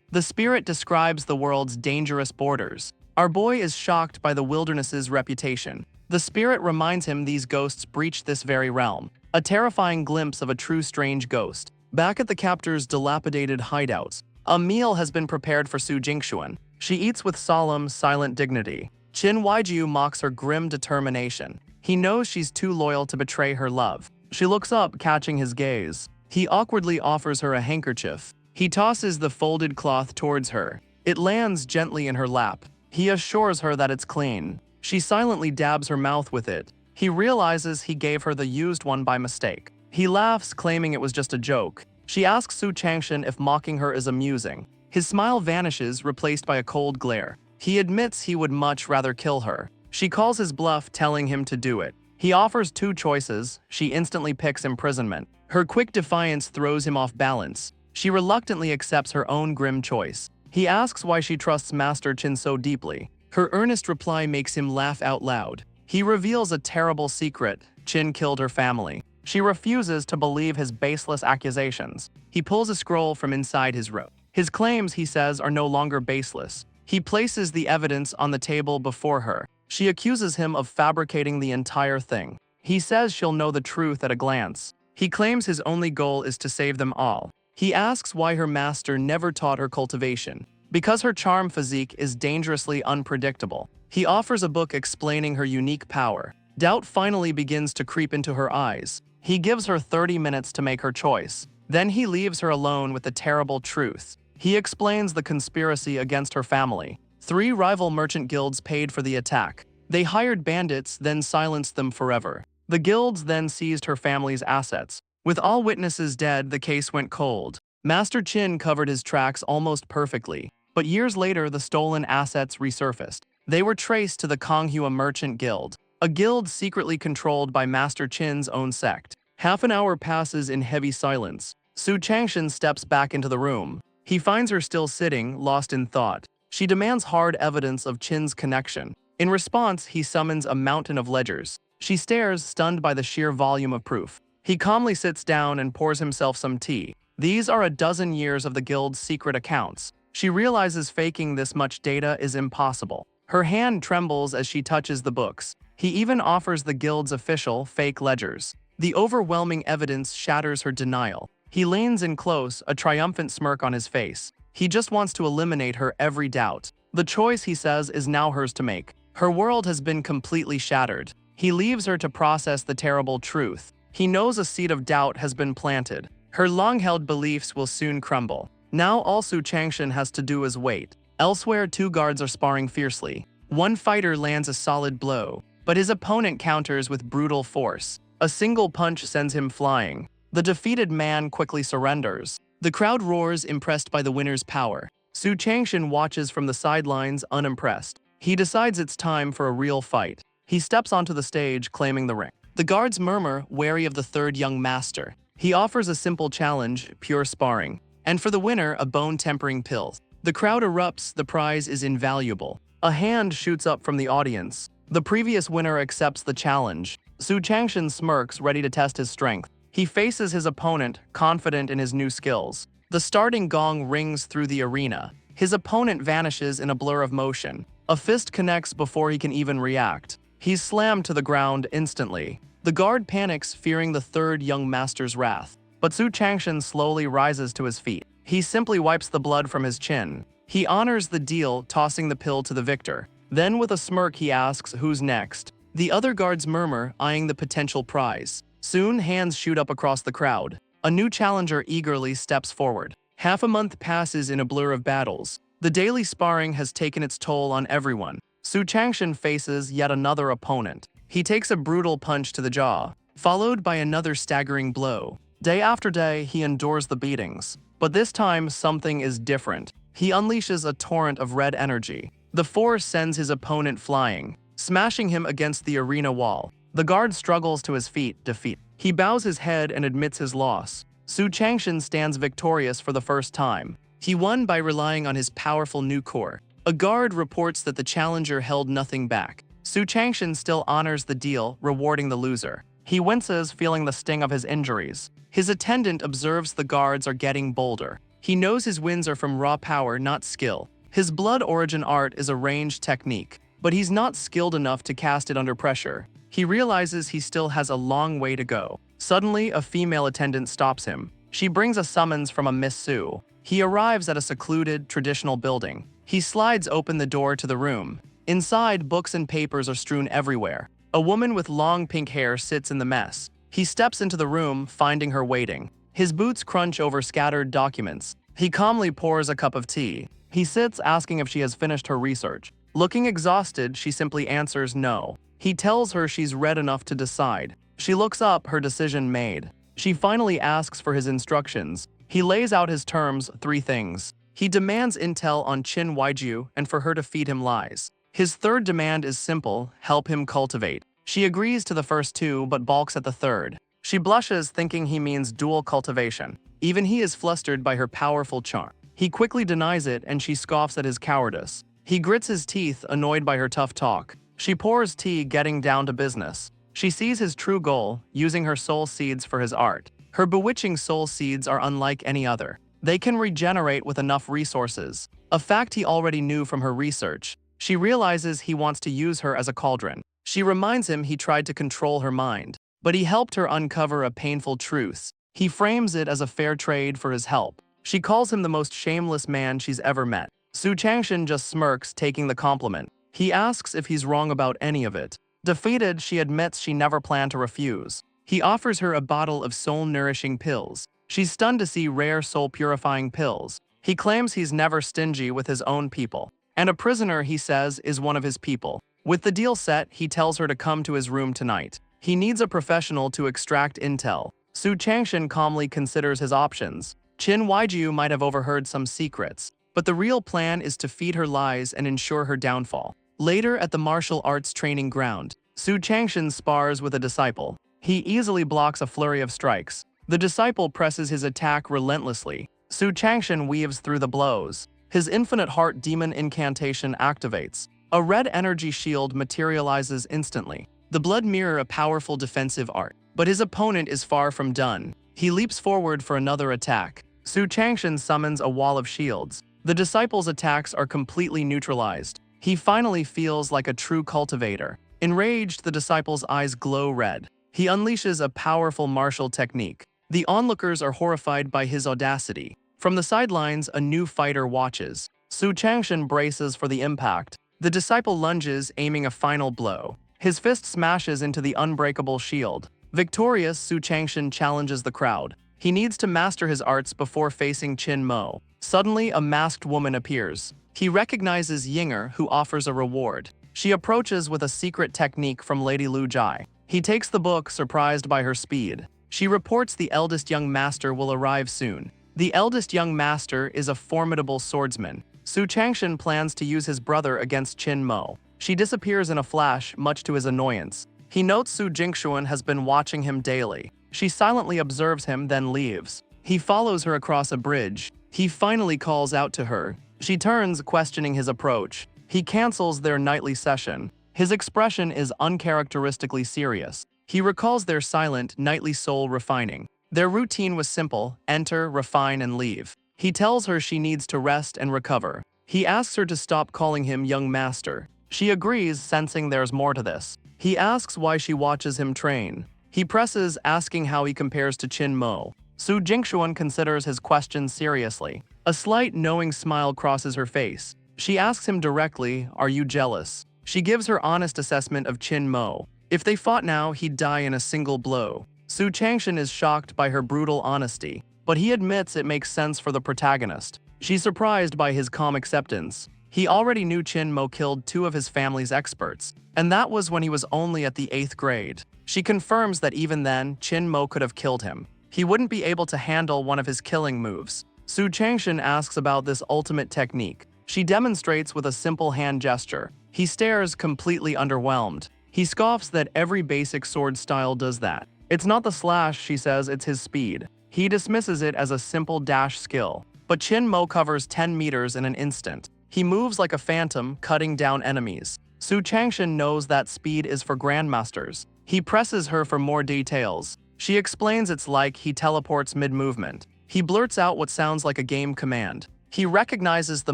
The spirit describes the world's dangerous borders. Our boy is shocked by the wilderness's reputation. The spirit reminds him these ghosts breach this very realm. A terrifying glimpse of a true strange ghost. Back at the captor's dilapidated hideouts, a meal has been prepared for Su Jingxuan. She eats with solemn, silent dignity. Qin Huaijiu mocks her grim determination. He knows she's too loyal to betray her love. She looks up, catching his gaze. He awkwardly offers her a handkerchief. He tosses the folded cloth towards her. It lands gently in her lap. He assures her that it's clean. She silently dabs her mouth with it. He realizes he gave her the used one by mistake. He laughs, claiming it was just a joke. She asks Su Changshan if mocking her is amusing. His smile vanishes, replaced by a cold glare. He admits he would much rather kill her. She calls his bluff, telling him to do it. He offers two choices. She instantly picks imprisonment. Her quick defiance throws him off balance. She reluctantly accepts her own grim choice. He asks why she trusts Master Qin so deeply. Her earnest reply makes him laugh out loud. He reveals a terrible secret. Qin killed her family. She refuses to believe his baseless accusations. He pulls a scroll from inside his robe. His claims, he says, are no longer baseless. He places the evidence on the table before her. She accuses him of fabricating the entire thing. He says she'll know the truth at a glance. He claims his only goal is to save them all. He asks why her master never taught her cultivation. Because her charm physique is dangerously unpredictable. He offers a book explaining her unique power. Doubt finally begins to creep into her eyes. He gives her 30 minutes to make her choice. Then he leaves her alone with the terrible truth. He explains the conspiracy against her family. 3 rival merchant guilds paid for the attack. They hired bandits, then silenced them forever. The guilds then seized her family's assets. With all witnesses dead, the case went cold. Master Qin covered his tracks almost perfectly. But years later, the stolen assets resurfaced. They were traced to the Konghua Merchant Guild, a guild secretly controlled by Master Qin's own sect. Half an hour passes in heavy silence. Su Changshan steps back into the room. He finds her still sitting, lost in thought. She demands hard evidence of Qin's connection. In response, he summons a mountain of ledgers. She stares, stunned by the sheer volume of proof. He calmly sits down and pours himself some tea. These are a dozen years of the guild's secret accounts. She realizes faking this much data is impossible. Her hand trembles as she touches the books. He even offers the guild's official, fake ledgers. The overwhelming evidence shatters her denial. He leans in close, a triumphant smirk on his face. He just wants to eliminate her every doubt. The choice, he says, is now hers to make. Her world has been completely shattered. He leaves her to process the terrible truth. He knows a seed of doubt has been planted. Her long-held beliefs will soon crumble. Now all Su Changshan has to do is wait. Elsewhere, 2 guards are sparring fiercely. One fighter lands a solid blow, but his opponent counters with brutal force. A single punch sends him flying. The defeated man quickly surrenders. The crowd roars, impressed by the winner's power. Su Changshan watches from the sidelines, unimpressed. He decides it's time for a real fight. He steps onto the stage, claiming the ring. The guards murmur, wary of the third young master. He offers a simple challenge, pure sparring. And for the winner, a bone-tempering pill. The crowd erupts, the prize is invaluable. A hand shoots up from the audience. The previous winner accepts the challenge. Su Changshan smirks, ready to test his strength. He faces his opponent, confident in his new skills. The starting gong rings through the arena. His opponent vanishes in a blur of motion. A fist connects before he can even react. He's slammed to the ground instantly. The guard panics, fearing the third young master's wrath. But Su Changshan slowly rises to his feet. He simply wipes the blood from his chin. He honors the deal, tossing the pill to the victor. Then with a smirk he asks, who's next? The other guards murmur, eyeing the potential prize. Soon, hands shoot up across the crowd. A new challenger eagerly steps forward. Half a month passes in a blur of battles. The daily sparring has taken its toll on everyone. Su Changshan faces yet another opponent. He takes a brutal punch to the jaw, followed by another staggering blow. Day after day, he endures the beatings. But this time, something is different. He unleashes a torrent of red energy. The force sends his opponent flying, smashing him against the arena wall. The guard struggles to his feet, defeat. He bows his head and admits his loss. Su Changshan stands victorious for the first time. He won by relying on his powerful new core. A guard reports that the challenger held nothing back. Su Changshan still honors the deal, rewarding the loser. He winces, feeling the sting of his injuries. His attendant observes the guards are getting bolder. He knows his wins are from raw power, not skill. His blood origin art is a ranged technique, but he's not skilled enough to cast it under pressure. He realizes he still has a long way to go. Suddenly, a female attendant stops him. She brings a summons from a Miss Su. He arrives at a secluded, traditional building. He slides open the door to the room. Inside, books and papers are strewn everywhere. A woman with long pink hair sits in the mess. He steps into the room, finding her waiting. His boots crunch over scattered documents. He calmly pours a cup of tea. He sits, asking if she has finished her research. Looking exhausted, she simply answers no. He tells her she's read enough to decide. She looks up, her decision made. She finally asks for his instructions. He lays out his terms, 3 things. He demands intel on Qin Huaiju and for her to feed him lies. His third demand is simple, help him cultivate. She agrees to the first 2 but balks at the third. She blushes, thinking he means dual cultivation. Even he is flustered by her powerful charm. He quickly denies it and she scoffs at his cowardice. He grits his teeth, annoyed by her tough talk. She pours tea, getting down to business. She sees his true goal, using her soul seeds for his art. Her bewitching soul seeds are unlike any other. They can regenerate with enough resources, a fact he already knew from her research. She realizes he wants to use her as a cauldron. She reminds him he tried to control her mind, but he helped her uncover a painful truth. He frames it as a fair trade for his help. She calls him the most shameless man she's ever met. Su Changshan just smirks, taking the compliment. He asks if he's wrong about any of it. Defeated, she admits she never planned to refuse. He offers her a bottle of soul-nourishing pills. She's stunned to see rare soul-purifying pills. He claims he's never stingy with his own people. And a prisoner, he says, is one of his people. With the deal set, he tells her to come to his room tonight. He needs a professional to extract intel. Su Changshan calmly considers his options. Qin Huaiju might have overheard some secrets, but the real plan is to feed her lies and ensure her downfall. Later, at the martial arts training ground, Su Changshan spars with a disciple. He easily blocks a flurry of strikes. The disciple presses his attack relentlessly. Su Changshan weaves through the blows. His infinite heart demon incantation activates. A red energy shield materializes instantly. The blood mirror, a powerful defensive art. But his opponent is far from done. He leaps forward for another attack. Su Changshan summons a wall of shields. The disciple's attacks are completely neutralized. He finally feels like a true cultivator. Enraged, the disciple's eyes glow red. He unleashes a powerful martial technique. The onlookers are horrified by his audacity. From the sidelines, a new fighter watches. Su Changshan braces for the impact. The disciple lunges, aiming a final blow. His fist smashes into the unbreakable shield. Victorious, Su Changshan challenges the crowd. He needs to master his arts before facing Qin Mo. Suddenly, a masked woman appears. He recognizes Yinger, who offers a reward. She approaches with a secret technique from Lady Lu Jai. He takes the book, surprised by her speed. She reports the eldest young master will arrive soon. The eldest young master is a formidable swordsman. Su Changshan plans to use his brother against Qin Mo. She disappears in a flash, much to his annoyance. He notes Su Jingshuan has been watching him daily. She silently observes him, then leaves. He follows her across a bridge. He finally calls out to her. She turns, questioning his approach. He cancels their nightly session. His expression is uncharacteristically serious. He recalls their silent, nightly soul refining. Their routine was simple: enter, refine, and leave. He tells her she needs to rest and recover. He asks her to stop calling him young master. She agrees, sensing there's more to this. He asks why she watches him train. He presses, asking how he compares to Qin Mo. Su Jingshuan considers his question seriously. A slight, knowing smile crosses her face. She asks him directly, "Are you jealous?" She gives her honest assessment of Qin Mo. If they fought now, he'd die in a single blow. Su Changshan is shocked by her brutal honesty, but he admits it makes sense for the protagonist. She's surprised by his calm acceptance. He already knew Qin Mo killed 2 of his family's experts, and that was when he was only at the 8th grade. She confirms that even then, Qin Mo could have killed him. He wouldn't be able to handle one of his killing moves. Su Changshan asks about this ultimate technique. She demonstrates with a simple hand gesture. He stares, completely underwhelmed. He scoffs that every basic sword style does that. It's not the slash, she says, it's his speed. He dismisses it as a simple dash skill. but Chin Mo covers 10 meters in an instant. He moves like a phantom, cutting down enemies. Su Changshan knows that speed is for grandmasters. He presses her for more details. She explains it's like he teleports mid-movement. He blurts out what sounds like a game command. He recognizes the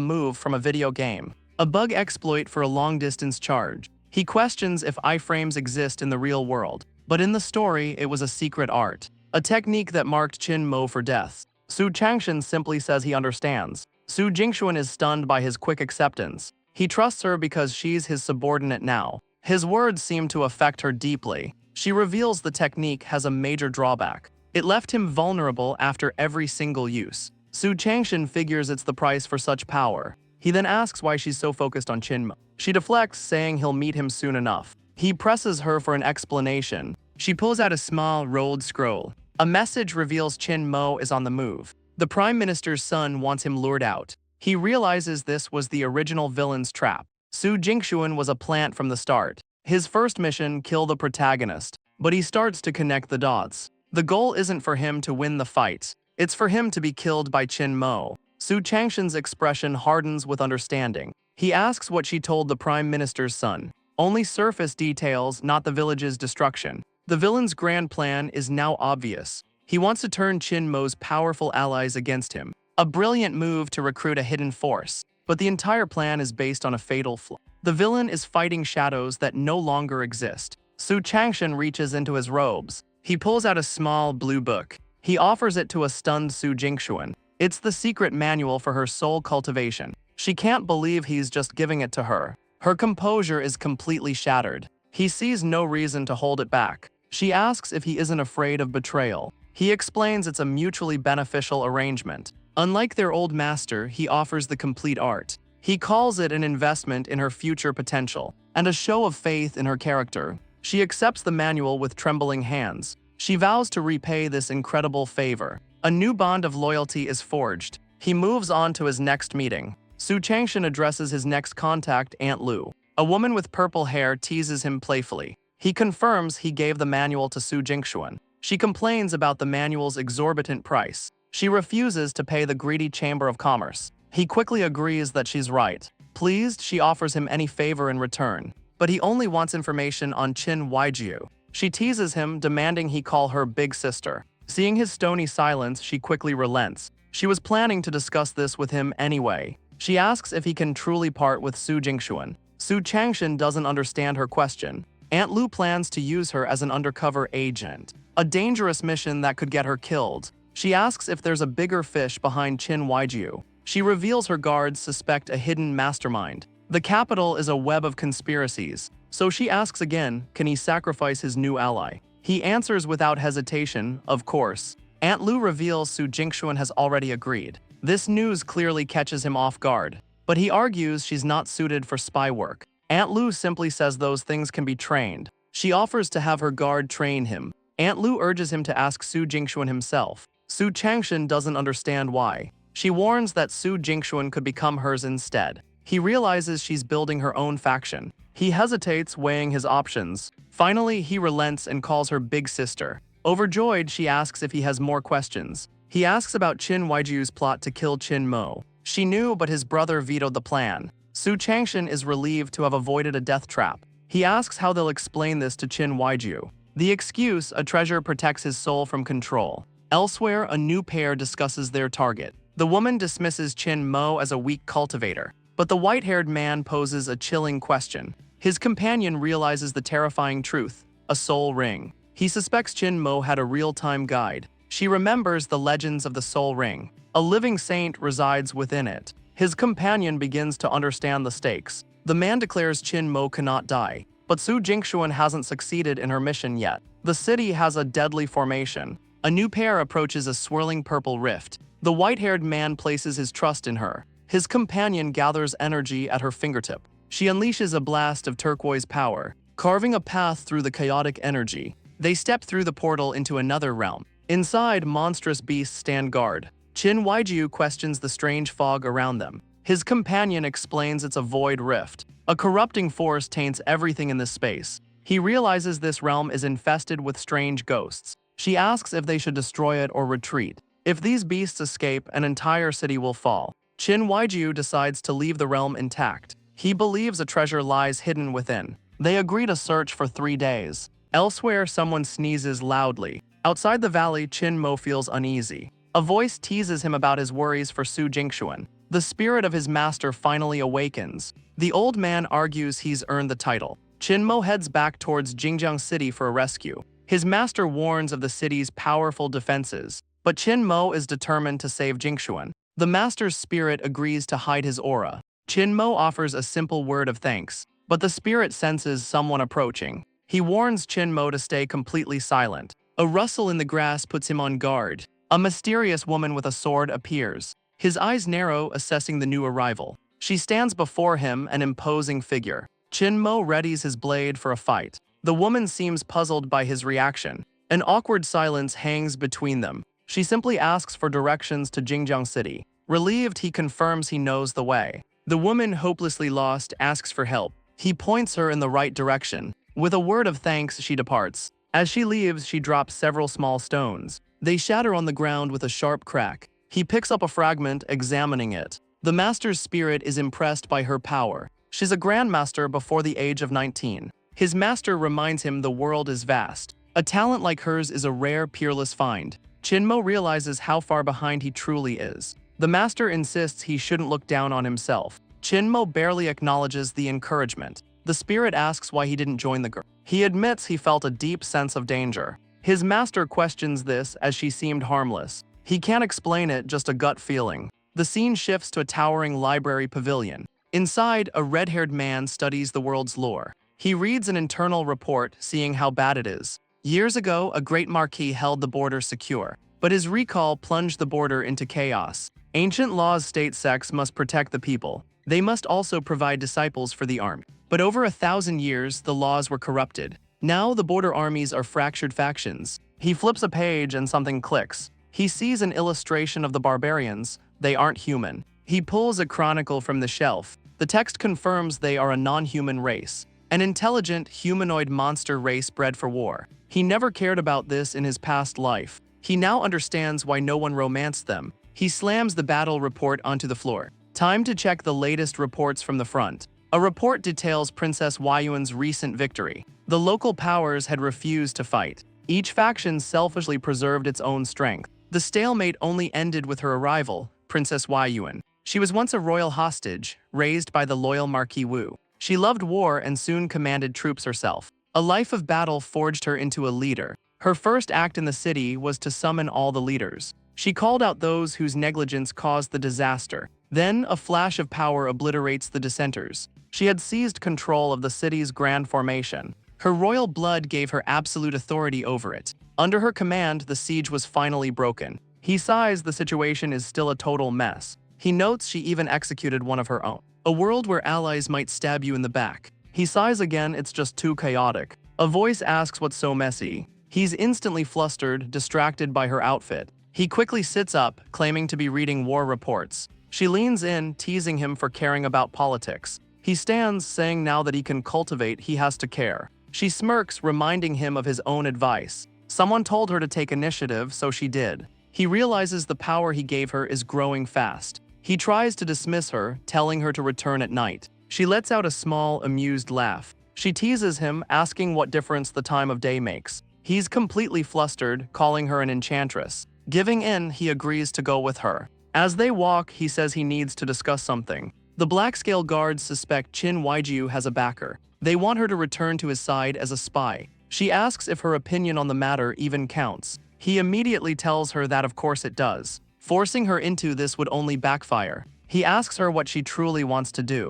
move from a video game, a bug exploit for a long-distance charge. He questions if iframes exist in the real world, but in the story it was a secret art, a technique that marked Chin Mo for death. Su Changshan simply says he understands. Su Jingxuan is stunned by his quick acceptance. He trusts her because she's his subordinate now. His words seem to affect her deeply. She reveals the technique has a major drawback. It left him vulnerable after every single use. Su Changshan figures it's the price for such power. He then asks why she's so focused on Chin Mo. She deflects, saying he'll meet him soon enough. He presses her for an explanation. She pulls out a small, rolled scroll. A message reveals Chin Mo is on the move. The Prime Minister's son wants him lured out. He realizes this was the original villain's trap. Su Jingxuan was a plant from the start. His first mission, kill the protagonist, but he starts to connect the dots. The goal isn't for him to win the fight. It's for him to be killed by Chin Mo. Su Changshan's expression hardens with understanding. He asks what she told the Prime Minister's son. Only surface details, not the village's destruction. The villain's grand plan is now obvious. He wants to turn Chin Mo's powerful allies against him. A brilliant move to recruit a hidden force, but the entire plan is based on a fatal flaw. The villain is fighting shadows that no longer exist. Su Changshan reaches into his robes. He pulls out a small blue book. He offers it to a stunned Su Jingxuan. It's the secret manual for her soul cultivation. She can't believe he's just giving it to her. Her composure is completely shattered. He sees no reason to hold it back. She asks if he isn't afraid of betrayal. He explains it's a mutually beneficial arrangement. Unlike their old master, he offers the complete art. He calls it an investment in her future potential, and a show of faith in her character. She accepts the manual with trembling hands. She vows to repay this incredible favor. A new bond of loyalty is forged. He moves on to his next meeting. Su Changshan addresses his next contact, Aunt Lu. A woman with purple hair teases him playfully. He confirms he gave the manual to Su Jingxuan. She complains about the manual's exorbitant price. She refuses to pay the greedy Chamber of Commerce. He quickly agrees that she's right. Pleased, she offers him any favor in return. But he only wants information on Qin Huaijiu. She teases him, demanding he call her big sister. Seeing his stony silence, she quickly relents. She was planning to discuss this with him anyway. She asks if he can truly part with Su Jingxuan. Su Changshan doesn't understand her question. Aunt Lu plans to use her as an undercover agent. A dangerous mission that could get her killed. She asks if there's a bigger fish behind Qin Huaijiu. She reveals her guards suspect a hidden mastermind. The capital is a web of conspiracies. So she asks again, can he sacrifice his new ally? He answers without hesitation, of course. Aunt Lu reveals Su Jingxuan has already agreed. This news clearly catches him off guard, but he argues she's not suited for spy work. Aunt Lu simply says those things can be trained. She offers to have her guard train him. Aunt Lu urges him to ask Su Jingxuan himself. Su Changshan doesn't understand why. She warns that Su Jingxuan could become hers instead. He realizes she's building her own faction. He hesitates, weighing his options. Finally, he relents and calls her big sister. Overjoyed, she asks if he has more questions. He asks about Qin Huaijiu's plot to kill Chin Mo. She knew, but his brother vetoed the plan. Su Changshan is relieved to have avoided a death trap. He asks how they'll explain this to Qin Huaijiu. The excuse, a treasure protects his soul from control. Elsewhere, a new pair discusses their target. The woman dismisses Chin Mo as a weak cultivator, but the white-haired man poses a chilling question. His companion realizes the terrifying truth, a soul ring. He suspects Chin Mo had a real-time guide. She remembers the legends of the soul ring. A living saint resides within it. His companion begins to understand the stakes. The man declares Chin Mo cannot die, but Su Jingxuan hasn't succeeded in her mission yet. The city has a deadly formation. A new pair approaches a swirling purple rift. The white-haired man places his trust in her. His companion gathers energy at her fingertip. She unleashes a blast of turquoise power, carving a path through the chaotic energy. They step through the portal into another realm. Inside, monstrous beasts stand guard. Qin Huaijiu questions the strange fog around them. His companion explains it's a void rift. A corrupting force taints everything in this space. He realizes this realm is infested with strange ghosts. She asks if they should destroy it or retreat. If these beasts escape, an entire city will fall. Qin Huaijiu decides to leave the realm intact. He believes a treasure lies hidden within. They agree to search for 3 days. Elsewhere, someone sneezes loudly. Outside the valley, Qin Mo feels uneasy. A voice teases him about his worries for Su Jingxuan. The spirit of his master finally awakens. The old man argues he's earned the title. Qin Mo heads back towards Jingjiang City for a rescue. His master warns of the city's powerful defenses, but Qin Mo is determined to save Jingxuan. The master's spirit agrees to hide his aura. Qin Mo offers a simple word of thanks, but the spirit senses someone approaching. He warns Qin Mo to stay completely silent. A rustle in the grass puts him on guard. A mysterious woman with a sword appears. His eyes narrow, assessing the new arrival. She stands before him, an imposing figure. Qin Mo readies his blade for a fight. The woman seems puzzled by his reaction. An awkward silence hangs between them. She simply asks for directions to Jingjiang City. Relieved, he confirms he knows the way. The woman, hopelessly lost, asks for help. He points her in the right direction. With a word of thanks, she departs. As she leaves, she drops several small stones. They shatter on the ground with a sharp crack. He picks up a fragment, examining it. The master's spirit is impressed by her power. She's a grandmaster before the age of 19. His master reminds him the world is vast. A talent like hers is a rare, peerless find. Qin Mo realizes how far behind he truly is. The master insists he shouldn't look down on himself. Qin Mo barely acknowledges the encouragement. The spirit asks why he didn't join the girl. He admits he felt a deep sense of danger. His master questions this as she seemed harmless. He can't explain it, just a gut feeling. The scene shifts to a towering library pavilion. Inside, a red-haired man studies the world's lore. He reads an internal report, seeing how bad it is. Years ago, a great marquis held the border secure, but his recall plunged the border into chaos. Ancient laws state sects must protect the people. They must also provide disciples for the army. But over 1,000 years, the laws were corrupted. Now the border armies are fractured factions. He flips a page and something clicks. He sees an illustration of the barbarians. They aren't human. He pulls a chronicle from the shelf. The text confirms they are a non-human race. An intelligent, humanoid monster race bred for war. He never cared about this in his past life. He now understands why no one romanced them. He slams the battle report onto the floor. Time to check the latest reports from the front. A report details Princess Huayuan's recent victory. The local powers had refused to fight. Each faction selfishly preserved its own strength. The stalemate only ended with her arrival, Princess Huayuan. She was once a royal hostage, raised by the loyal Marquis Wu. She loved war and soon commanded troops herself. A life of battle forged her into a leader. Her first act in the city was to summon all the leaders. She called out those whose negligence caused the disaster. Then, a flash of power obliterates the dissenters. She had seized control of the city's grand formation. Her royal blood gave her absolute authority over it. Under her command, the siege was finally broken. He sighs, the situation is still a total mess. He notes she even executed one of her own. A world where allies might stab you in the back. He sighs again, it's just too chaotic. A voice asks what's so messy. He's instantly flustered, distracted by her outfit. He quickly sits up, claiming to be reading war reports. She leans in, teasing him for caring about politics. He stands, saying now that he can cultivate, he has to care. She smirks, reminding him of his own advice. Someone told her to take initiative, so she did. He realizes the power he gave her is growing fast. He tries to dismiss her, telling her to return at night. She lets out a small, amused laugh. She teases him, asking what difference the time of day makes. He's completely flustered, calling her an enchantress. Giving in, he agrees to go with her. As they walk, he says he needs to discuss something. The Blackscale guards suspect Qin Huaijiu has a backer. They want her to return to his side as a spy. She asks if her opinion on the matter even counts. He immediately tells her that of course it does. Forcing her into this would only backfire. He asks her what she truly wants to do.